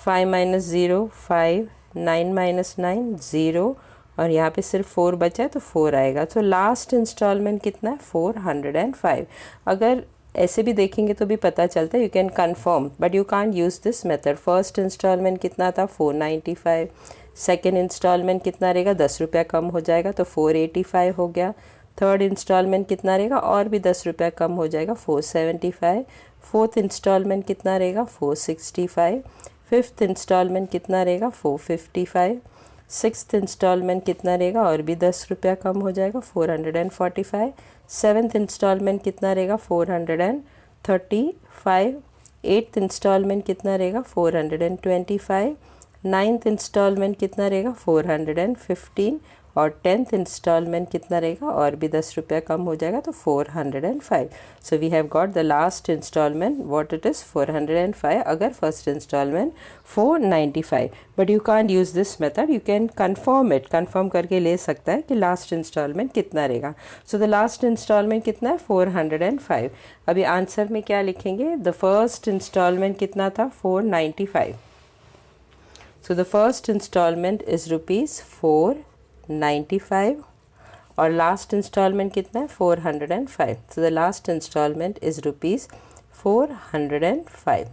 5 - 0 5, 9 - 9 0 और यहाँ पे सिर्फ 4 बचा है तो 4 आएगा. तो लास्ट इंस्टॉलमेंट कितना है? 405. अगर ऐसे भी देखेंगे तो भी पता चलता है, you can confirm, but you can't use this method. First installment कितना था 495, सेकेंड इंस्टॉलमेंट कितना रहेगा 10 रुपया कम हो जाएगा तो 485 हो गया, थर्ड इंस्टॉलमेंट कितना रहेगा और भी 10 रुपया कम हो जाएगा 475, फोर्थ इंस्टॉलमेंट कितना रहेगा 465, फिफ्थ इंस्टॉलमेंट कितना रहेगा 455, सिक्स्थ इंस्टॉलमेंट कितना रहेगा और भी 10 रुपया कम हो जाएगा 445, सेवन्थ इंस्टॉलमेंट कितना रहेगा 435, एट्थ इंस्टॉलमेंट कितना रहेगा 425, नाइन्थ इंस्टॉलमेंट कितना रहेगा 415 और टेंथ इंस्टॉलमेंट कितना रहेगा और भी 10 रुपया कम हो जाएगा तो 405। So we have got the last installment what it is 405 अगर first installment 495, but you can't use this method, you can confirm it, confirm करके ले सकता है कि लास्ट इंस्टॉलमेंट कितना रहेगा। सो द लास्ट इंस्टॉलमेंट कितना है 405। अभी आंसर में क्या लिखेंगे, द फर्स्ट इंस्टॉलमेंट कितना था 495, so the first instalment is ₹495 और लास्ट इंस्टॉलमेंट कितना है 405, so the last instalment is ₹405।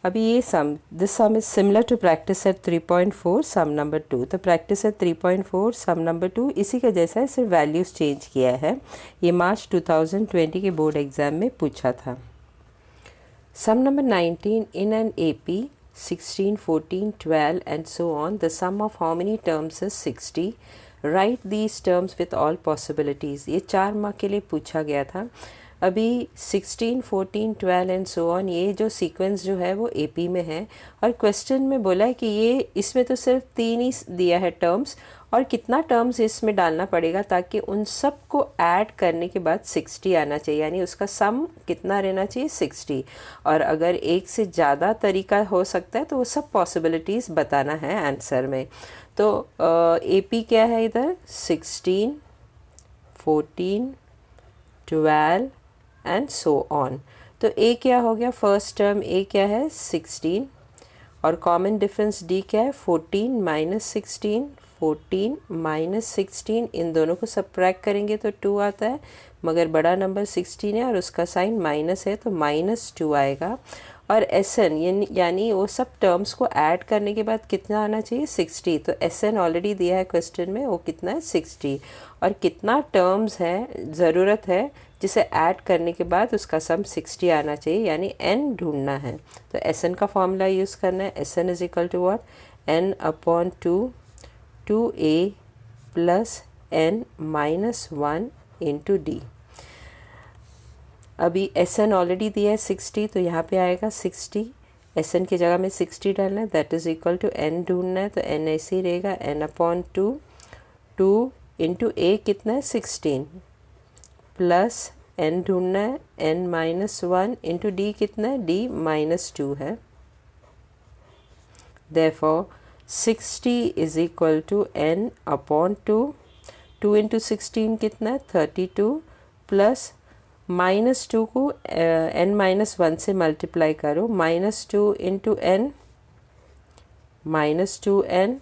अभी ये sum, this sum is similar to practice at 3.4 sum number 2। तो प्रैक्टिस एट 3.4 सम नंबर 2 इसी का जैसा है, सिर्फ वैल्यूज़ चेंज किया है। ये मार्च 2020 के बोर्ड एग्ज़ाम में पूछा था। Sum number 19, in an AP 16, 14, 12 and so on, the sum of how many terms is 60? Write these terms with all possibilities। ये 4 मार्क के लिए पूछा गया था। अभी 16, 14, 12 एंड सो ऑन, ये जो सीक्वेंस जो है वो AP में है और क्वेश्चन में बोला है कि ये इसमें तो सिर्फ 3 ही दिया है टर्म्स और कितना टर्म्स इसमें डालना पड़ेगा ताकि उन सब को ऐड करने के बाद 60 आना चाहिए, यानी उसका सम कितना रहना चाहिए 60। और अगर एक से ज़्यादा तरीका हो सकता है तो वो सब पॉसिबिलिटीज़ बताना है आंसर में। तो AP क्या है इधर 16, 14, 12 एंड सो ऑन। तो A क्या हो गया, फर्स्ट टर्म A क्या है 16 और कॉमन डिफरेंस D क्या है 14 माइनस 16, 14 माइनस 16, इन दोनों को सब्ट्रैक्ट करेंगे तो 2 आता है, मगर बड़ा नंबर 16 है और उसका साइन माइनस है तो -2 आएगा। और SN यानी वो सब टर्म्स को ऐड करने के बाद कितना आना चाहिए 60। तो SN ऑलरेडी दिया है क्वेश्चन में, वो कितना है 60 और कितना टर्म्स है ज़रूरत है जिसे ऐड करने के बाद उसका सम 60 आना चाहिए, यानी N ढूंढना है। तो SN का फॉर्मूला यूज़ करना है, SN is equal to what, N/2 2A plus N-1 into D। अभी SN ऑलरेडी दिया है 60 तो यहाँ पे आएगा 60, SN की जगह में 60 डालना है, that is equal to N ढूंढना है तो N ऐसे ही रहेगा N/2 2 इंटू A कितना है 16 प्लस N ढूंढना है N-1 इंटू D कितना है D-2 है। Therefore 60 is equal to N/2, 2 into 16 कितना है 32 प्लस -2 को N-1 से मल्टीप्लाई करो, -2 इंटू N -2N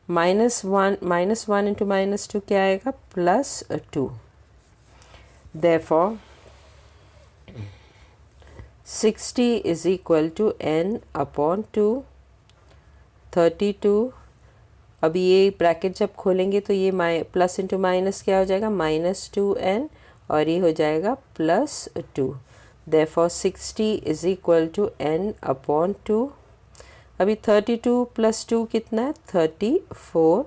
-1 इंटू -2 क्या आएगा +2। Therefore 60 is equal to N/2 32। अभी ये ब्रैकेट जब खोलेंगे तो ये प्लस इंटू माइनस क्या हो जाएगा -2N और ये हो जाएगा +2। Therefore 60 is equal to N/2। अभी 32 प्लस 2 कितना है 34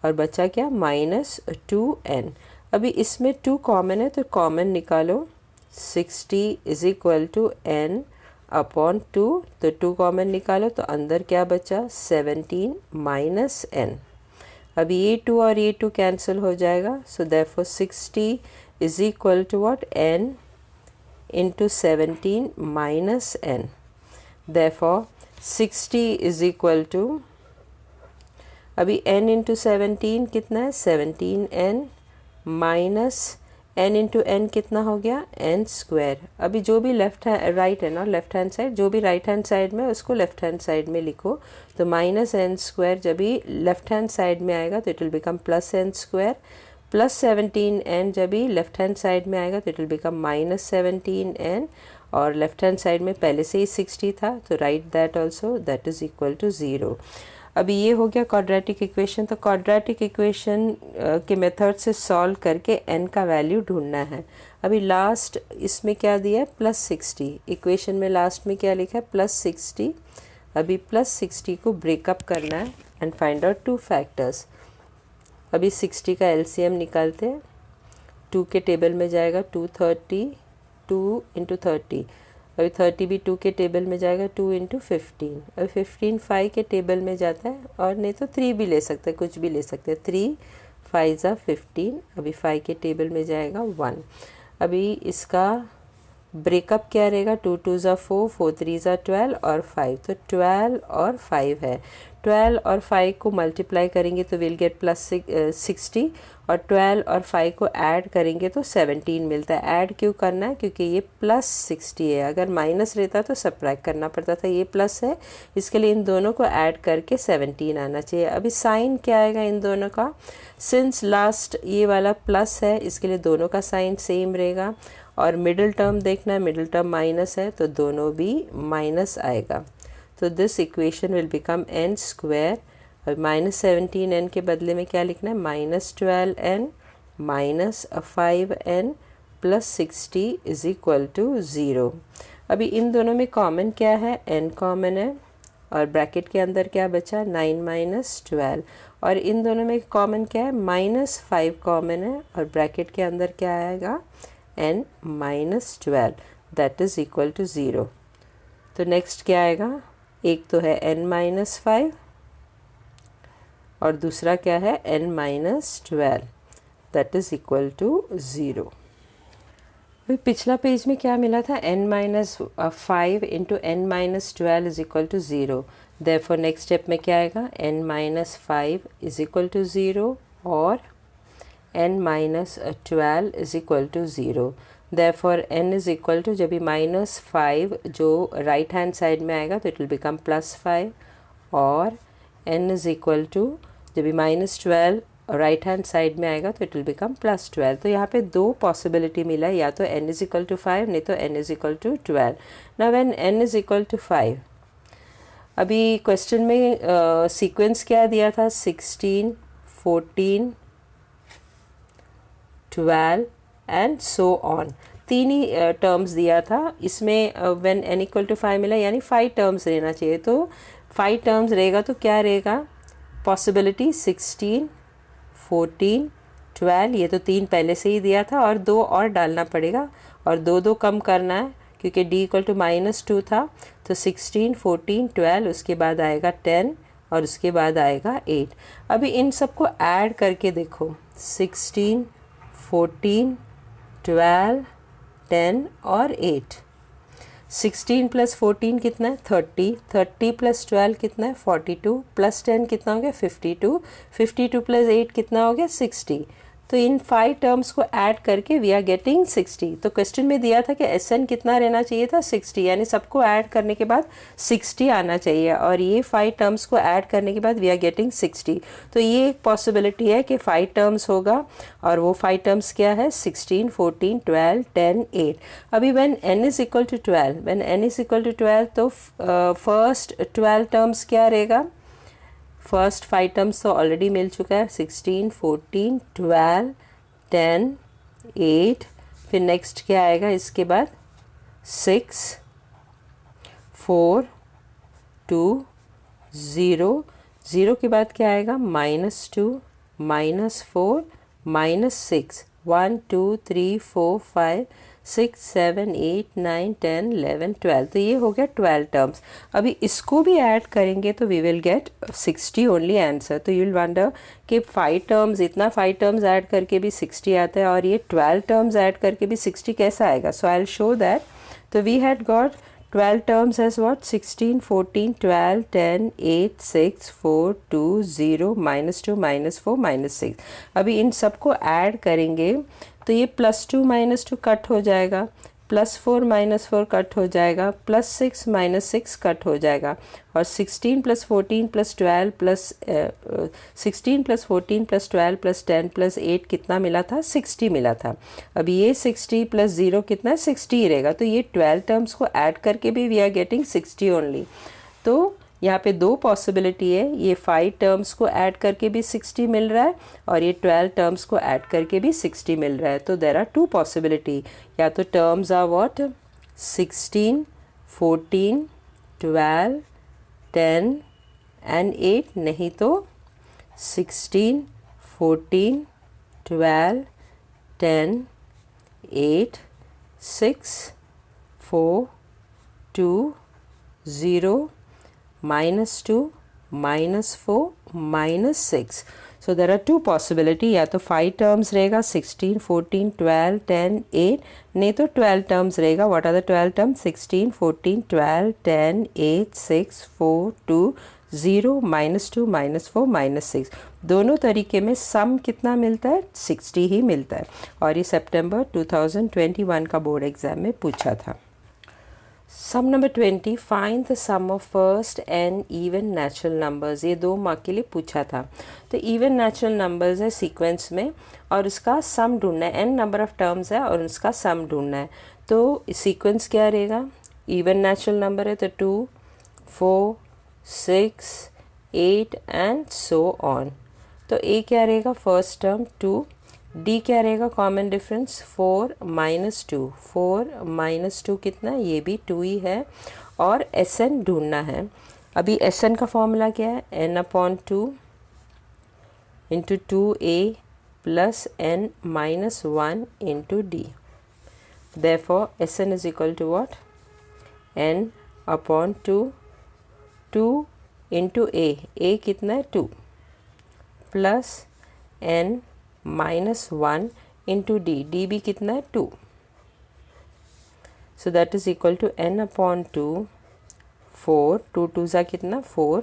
और बचा क्या -2N। अभी इसमें 2 कॉमन है तो कॉमन निकालो, 60 is equal to N/2 तो 2 कॉमन निकालो तो अंदर क्या बचा 17 माइनस N। अभी ये 2 और ये 2 कैंसिल हो जाएगा, so therefore 60 is equal to what N into 17 minus N। Therefore 60 is equal to, अभी N इंटू 17 कितना है 17N minus N into N कितना हो गया N²। अभी जो भी राइट है ना, लेफ्ट हैंड साइड, जो भी राइट हैंड साइड में उसको लेफ्ट हैंड साइड में लिखो। तो -N² जब भी लेफ्ट हैंड साइड में आएगा तो it will become +N² plus 17n जब भी लेफ्ट हैंड साइड में आएगा तो it will become minus 17n, और लेफ्ट हैंड साइड में पहले से ही 60 था तो right that also, that is equal to 0। अभी ये हो गया क्वाड्रेटिक इक्वेशन। तो क्वाड्रेटिक इक्वेशन के मेथड से सॉल्व करके n का वैल्यू ढूंढना है। अभी लास्ट इसमें क्या दिया है, प्लस 60। इक्वेशन में लास्ट में क्या लिखा है, प्लस 60। अभी प्लस 60 को ब्रेकअप करना है and find out two factors. अभी 60 का एलसीएम निकालते हैं। 2 के टेबल में जाएगा 230, 2 इंटू 30। अभी 30 भी 2 के टेबल में जाएगा, 2 इंटू 15। अभी 15 5 के टेबल में जाता है, और नहीं तो 3 भी ले सकते हैं, कुछ भी ले सकते हैं। 3 5 ज़ा 15। अभी 5 के टेबल में जाएगा 1। अभी इसका ब्रेकअप क्या रहेगा, 2 2 ज़ा 4, 4 3 ज़ा 12 और 5, तो 12 और 5 है। 12 और 5 को मल्टीप्लाई करेंगे तो विल गेट प्लस 60, और 12 और 5 को ऐड करेंगे तो 17 मिलता है। ऐड क्यों करना है, क्योंकि ये प्लस 60 है। अगर माइनस रहता तो सब्ट्रैक्ट करना पड़ता था, ये प्लस है, इसके लिए इन दोनों को ऐड करके 17 आना चाहिए। अभी साइन क्या आएगा इन दोनों का, सिंस लास्ट ये वाला प्लस है इसके लिए दोनों का साइन सेम रहेगा, और मिडिल टर्म देखना है, मिडिल टर्म माइनस है तो दोनों भी माइनस आएगा। तो this equation will become n square. और माइनस 17n के बदले में क्या लिखना है, minus 12n minus 5n plus 60 is equal to 0। अभी इन दोनों में कॉमन क्या है, n कॉमन है, और ब्रैकेट के अंदर क्या बचा, 9 माइनस 12, और इन दोनों में कॉमन क्या है, माइनस 5 कॉमन है, और ब्रैकेट के अंदर क्या आएगा, n minus 12, that is equal to 0। तो नेक्स्ट क्या आएगा, एक तो है n माइनस 5 और दूसरा क्या है n minus 12, that is equal to 0। अभी पिछला पेज में क्या मिला था, n minus 5 into n minus 12 is equal to 0। Therefore next step में क्या आएगा, n minus 5 is equal to 0 और n minus 12 is equal to 0। Therefore n is equal to, जब भी माइनस 5 जो राइट हैंड साइड में आएगा तो इट विल बिकम प्लस 5, और n इज इक्वल टू, जब भी माइनस 12 राइट हैंड साइड में आएगा तो इट विल बिकम प्लस 12। तो यहाँ पे दो पॉसिबिलिटी मिला है, या तो n इज इक्वल टू 5 नहीं तो n is equal to 12। Now when n is equal to 5, अभी क्वेश्चन में सीक्वेंस क्या दिया था, 16 14 12 एंड सो ऑन, तीन ही टर्म्स दिया था। इसमें व्हेन n इक्वल टू 5 मिला, यानी 5 टर्म्स रहना चाहिए। तो 5 टर्म्स रहेगा तो क्या रहेगा, पॉसिबिलिटी 16 14 12, ये तो 3 पहले से ही दिया था, और 2 और डालना पड़ेगा, और 2 2 कम करना है क्योंकि d इक्वल टू माइनस 2 था। तो 16 14 12, उसके बाद आएगा 10 और उसके बाद आएगा 8। अभी इन सबको ऐड करके देखो, 16 14 12 10 और 8। 16 प्लस 14 कितना है, 30। 30 प्लस 12 कितना है, 42। प्लस 10 कितना हो गया, 52। 52 प्लस 8 कितना हो गया, 60। तो इन 5 टर्म्स को ऐड करके वी आर गेटिंग 60। तो क्वेश्चन में दिया था कि SN कितना रहना चाहिए था, 60, यानी सबको ऐड करने के बाद 60 आना चाहिए, और ये 5 टर्म्स को ऐड करने के बाद वी आर गेटिंग 60। तो ये एक पॉसिबिलिटी है कि 5 टर्म्स होगा, और वो 5 टर्म्स क्या है, 16 14 12 10 8। अभी when n is equal to 12, when n is equal to 12 तो फर्स्ट 12 टर्म्स क्या रहेगा, फर्स्ट 5 टर्म्स तो ऑलरेडी मिल चुका है, 16 14 12 10 8। फिर नेक्स्ट क्या आएगा इसके बाद, 6 4 2 0। 0 के बाद क्या आएगा, -2 -4 -6 1 2 3 4 5 6 7 8 9 10 11 12। तो ये हो गया 12 टर्म्स। अभी इसको भी ऐड करेंगे तो we will get 60 only answer. तो यू विल वंडर कि 5 टर्म्स, इतना 5 टर्म्स ऐड करके भी 60 आता है, और ये 12 टर्म्स ऐड करके भी 60 कैसा आएगा। So I will show that. तो we had got 12 terms as what, 16 14 12 10 8 6 4 2 0 -2 -4 -6। अभी इन सबको ऐड करेंगे तो ये +2 -2 कट हो जाएगा, +4 -4 कट हो जाएगा, +6 -6 कट हो जाएगा, और 16 + 14 + 12 + 16 + 14 + 12 + 10 + 8 कितना मिला था? 60 मिला था। अब ये 60 + 0 कितना है? 60 ही रहेगा। तो ये 12 टर्म्स को ऐड करके भी वी आर गेटिंग 60 ओनली। तो यहाँ पे दो पॉसिबिलिटी है, ये 5 टर्म्स को ऐड करके भी 60 मिल रहा है और ये 12 टर्म्स को ऐड करके भी 60 मिल रहा है। तो देर आर 2 पॉसिबिलिटी, या तो टर्म्स आर व्हाट? 16, 14, 12, 10 एंड 8, नहीं तो 16, 14, 12, 10, 8, 6, 4, 2, 0, -2, -4, -6. So there are 2 possibility, या तो 5 टर्म्स रहेगा 16, 14, 12, 10, 8, नहीं तो 12 टर्म्स रहेगा। What are the 12 terms? 16, 14, 12, 10, 8, 6, 4, 2, 0, -2, -4, -6। दोनों तरीके में सम कितना मिलता है? 60 ही मिलता है। और ये सितंबर 2021 का बोर्ड एग्जाम में पूछा था। Sum number 20, find the sum of first n even natural numbers. ये 2 मार्क के लिए पूछा था। तो इवन नेचुरल नंबर्स है सीक्वेंस में और उसका सम ढूंढना है। एन नंबर ऑफ टर्म्स है और उसका सम ढूंढना है। तो सीक्वेंस क्या रहेगा? इवन नेचुरल नंबर है तो 2, 4, 6, 8 एंड सो ऑन। तो ए क्या रहेगा? First term 2। डी क्या रहेगा? Common difference 4 - 2। 4 - 2 कितना? ये भी 2 ही है। और एस एन ढूंढना है। अभी एस एन का फॉर्मूला क्या है? n/2 × 2a + n - 1 × d। Therefore Sn is equal to what? n/2 2 × a। a कितना है? 2 प्लस n -1 × d। d भी कितना है? 2। So that is equal to n/2 4, 2 2 ज़ा कितना? 4,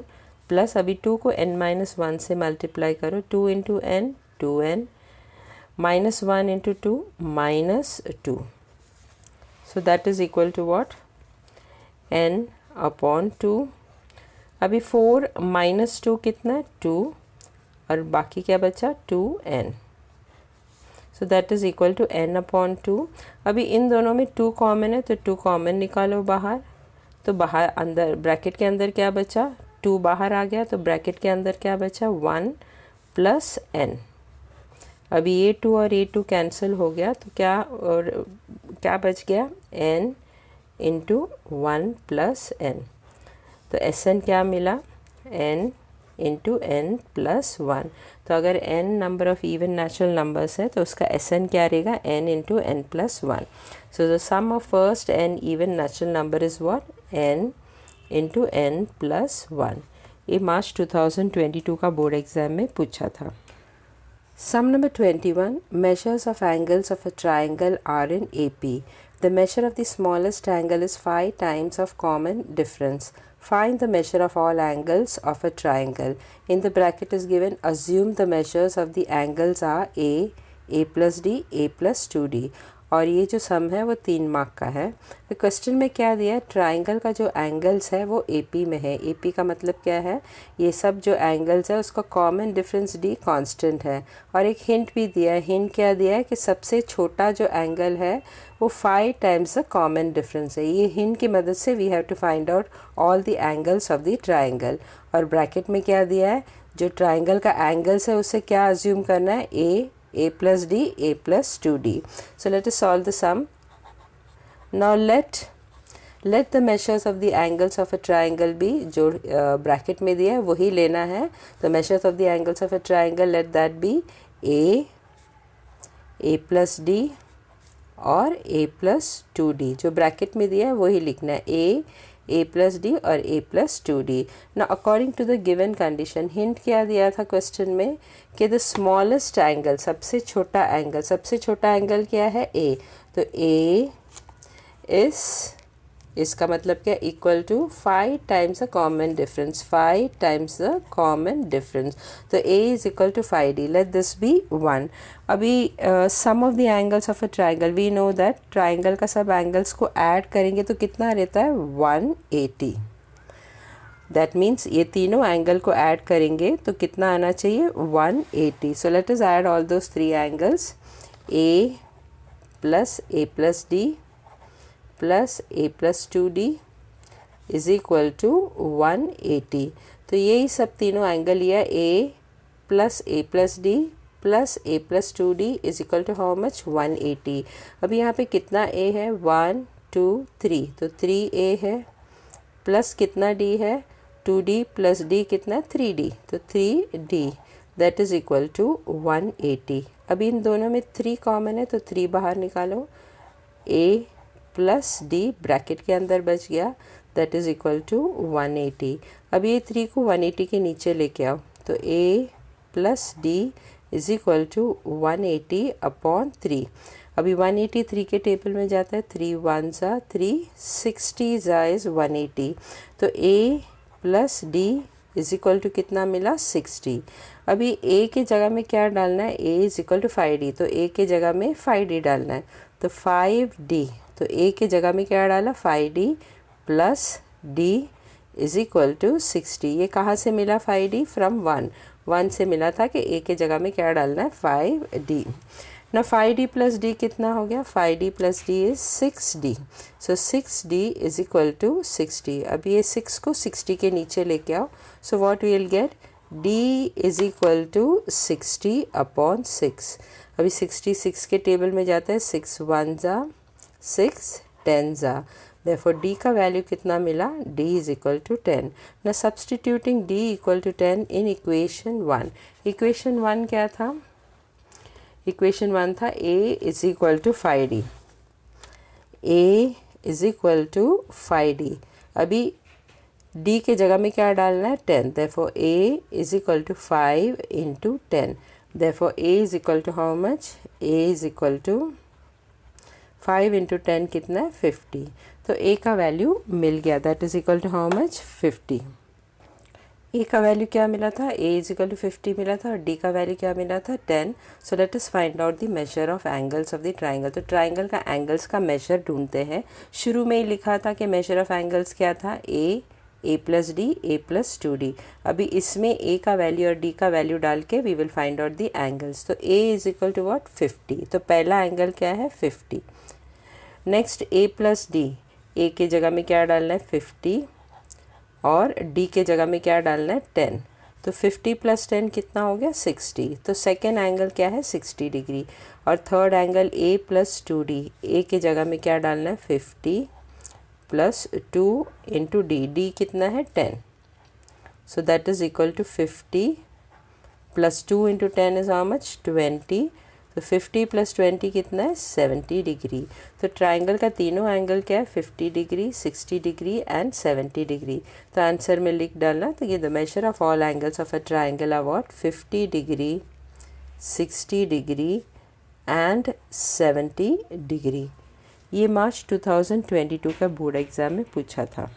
प्लस अभी 2 को n - 1 से मल्टीप्लाई करो, 2 × n 2n, -1 × 2 -2। So that is equal to what? n/2। अभी 4 - 2 कितना है? 2, और बाकी क्या बचा? 2n। So that is equal to n/2। अभी इन दोनों में 2 कॉमन है तो 2 कॉमन निकालो बाहर। तो बाहर अंदर ब्रैकेट के अंदर क्या बचा? 2 बाहर आ गया तो ब्रैकेट के अंदर क्या बचा? 1 + n। अभी ये 2 और ये 2 कैंसिल हो गया तो क्या बच गया? n × 1 + n। तो Sn क्या मिला? n × n + 1। तो अगर n number of even natural numbers है तो उसका Sn क्या रहेगा? n × n + 1। So the sum of first n even natural number is what? n × n + 1। ये मार्च 2022 का बोर्ड एग्जाम में पूछा था। Sum number 21, measures of angles of a triangle are in AP. The measure of the smallest angle is 5 times of common difference. Find the measure of all angles of a triangle. In the bracket is given, assume the measures of the angles are A, A + D, A + 2D. और ये जो सम है वो 3 मार्क का है। तो क्वेश्चन में क्या दिया है? ट्राइंगल का जो एंगल्स है वो AP में है। AP का मतलब क्या है? ये सब जो एंगल्स है उसका कॉमन डिफरेंस D कांस्टेंट है। और एक हिंट भी दिया है। हिंट क्या दिया है? कि सबसे छोटा जो एंगल है वो 5 टाइम्स द कॉमन डिफरेंस है। ये हिंट की मदद से we have to find out all the angles of the triangle. और ब्रैकेट में क्या दिया है? जो ट्राइंगल का एंगल्स है उससे क्या अज्यूम करना है? A + D, A + 2D. So let us solve the sum. Now let the measures of the angles of a triangle be, जो ब्रैकेट में दिया है वही लेना है। तो measures of the angles of a triangle, let that be A, A + D और A + 2D। जो ब्रैकेट में दिया है वही लिखना है। A + D और A + 2D। Now according to the given condition, hint क्या दिया था क्वेश्चन में? कि the smallest angle, सबसे छोटा एंगल क्या है? A। तो A is इसका मतलब क्या, equal to 5 times the common difference, 5 times the common difference. तो a is equal to 5d. Let this be 1. अभी sum of the angles of a triangle, we know that triangle का सब एंगल्स को ऐड करेंगे तो कितना रहता है 180. दैट मीन्स ये तीनों एंगल को ऐड करेंगे तो कितना आना चाहिए 180. So let us add all those 3 angles. a plus d plus a plus 2d is equal to 180. तो यही सब तीनों एंगल लिया, a plus d plus a plus 2d is equal to how much 180. अभी यहाँ पे कितना a है 1 2 3, तो 3a है प्लस कितना d है 2d प्लस d कितना 3d, तो 3d that is equal to 180. अभी इन दोनों में 3 कॉमन है तो 3 बाहर निकालो. a प्लस d ब्रैकेट के अंदर बच गया, दैट इज इक्वल टू 180. अब ये 3 को 180 के नीचे लेके आओ, तो a plus d is equal to 180 upon 3. अभी 183 के टेबल में जाता है, 3 1 ज़ा 3, 60 ज़ा इज़ 180. तो a plus d is equal to कितना मिला 60. अभी a के जगह में क्या डालना है, a is equal to 5d, तो a के जगह में 5d डालना है, तो 5d. तो a के जगह में क्या डाला 5d plus d is equal to 60. ये कहाँ से मिला 5d, फ्रॉम 1 से मिला था कि a के जगह में क्या डालना है 5d. ना 5d प्लस d कितना हो गया, 5d plus d is 6d. So 6d is equal to 60. अब ये 6 को 60 के नीचे लेके आओ, so what we will get, d is equal to 60 upon 6. अभी 66 के टेबल में जाता है, 6 1 ज़ा 6 10 ज़ा, therefore d का वैल्यू कितना मिला, d is equal to 10. Now substituting d equal to 10 in equation 1. Equation 1 क्या था, equation 1 था a is equal to 5d. a is equal to 5d. अभी d के जगह में क्या डालना है 10, therefore a is equal to 5 into 10. Therefore a is equal to how much, a is equal to 5 into 10 कितना है 50. तो a का वैल्यू मिल गया, that is equal to how much 50. a का वैल्यू क्या मिला था, a इज इक्वल टू 50 मिला था, और d का वैल्यू क्या मिला था 10. सो let us find out the measure of angles of the triangle. तो ट्राइंगल का एंगल्स का मेजर ढूंढते हैं. शुरू में ही लिखा था कि मेजर ऑफ एंगल्स क्या था, a plus d a plus 2d. अभी इसमें a का वैल्यू और d का वैल्यू डाल के we will find out the angles. तो a is equal to what 50. तो पहला एंगल क्या है 50. Next a plus d, a के जगह में क्या डालना है 50 और d के जगह में क्या डालना है 10. तो 50 प्लस 10 कितना हो गया 60. तो सेकेंड एंगल क्या है 60 डिग्री. और third angle a plus 2d, a के जगह में क्या डालना है 50 प्लस 2 इंटू d कितना है 10. So that is equal to 50 plus 2 into 10 is how much 20. तो 50 प्लस 20 कितना है 70 डिग्री. तो ट्राइंगल का तीनों एंगल क्या है 50 डिग्री 60 डिग्री एंड 70 डिग्री. तो आंसर में लिख डालना, तो ये the measure of all angles of a triangle are what 50 degree 60 degree and 70 degree. ये मार्च 2022 का बोर्ड एग्ज़ाम में पूछा था.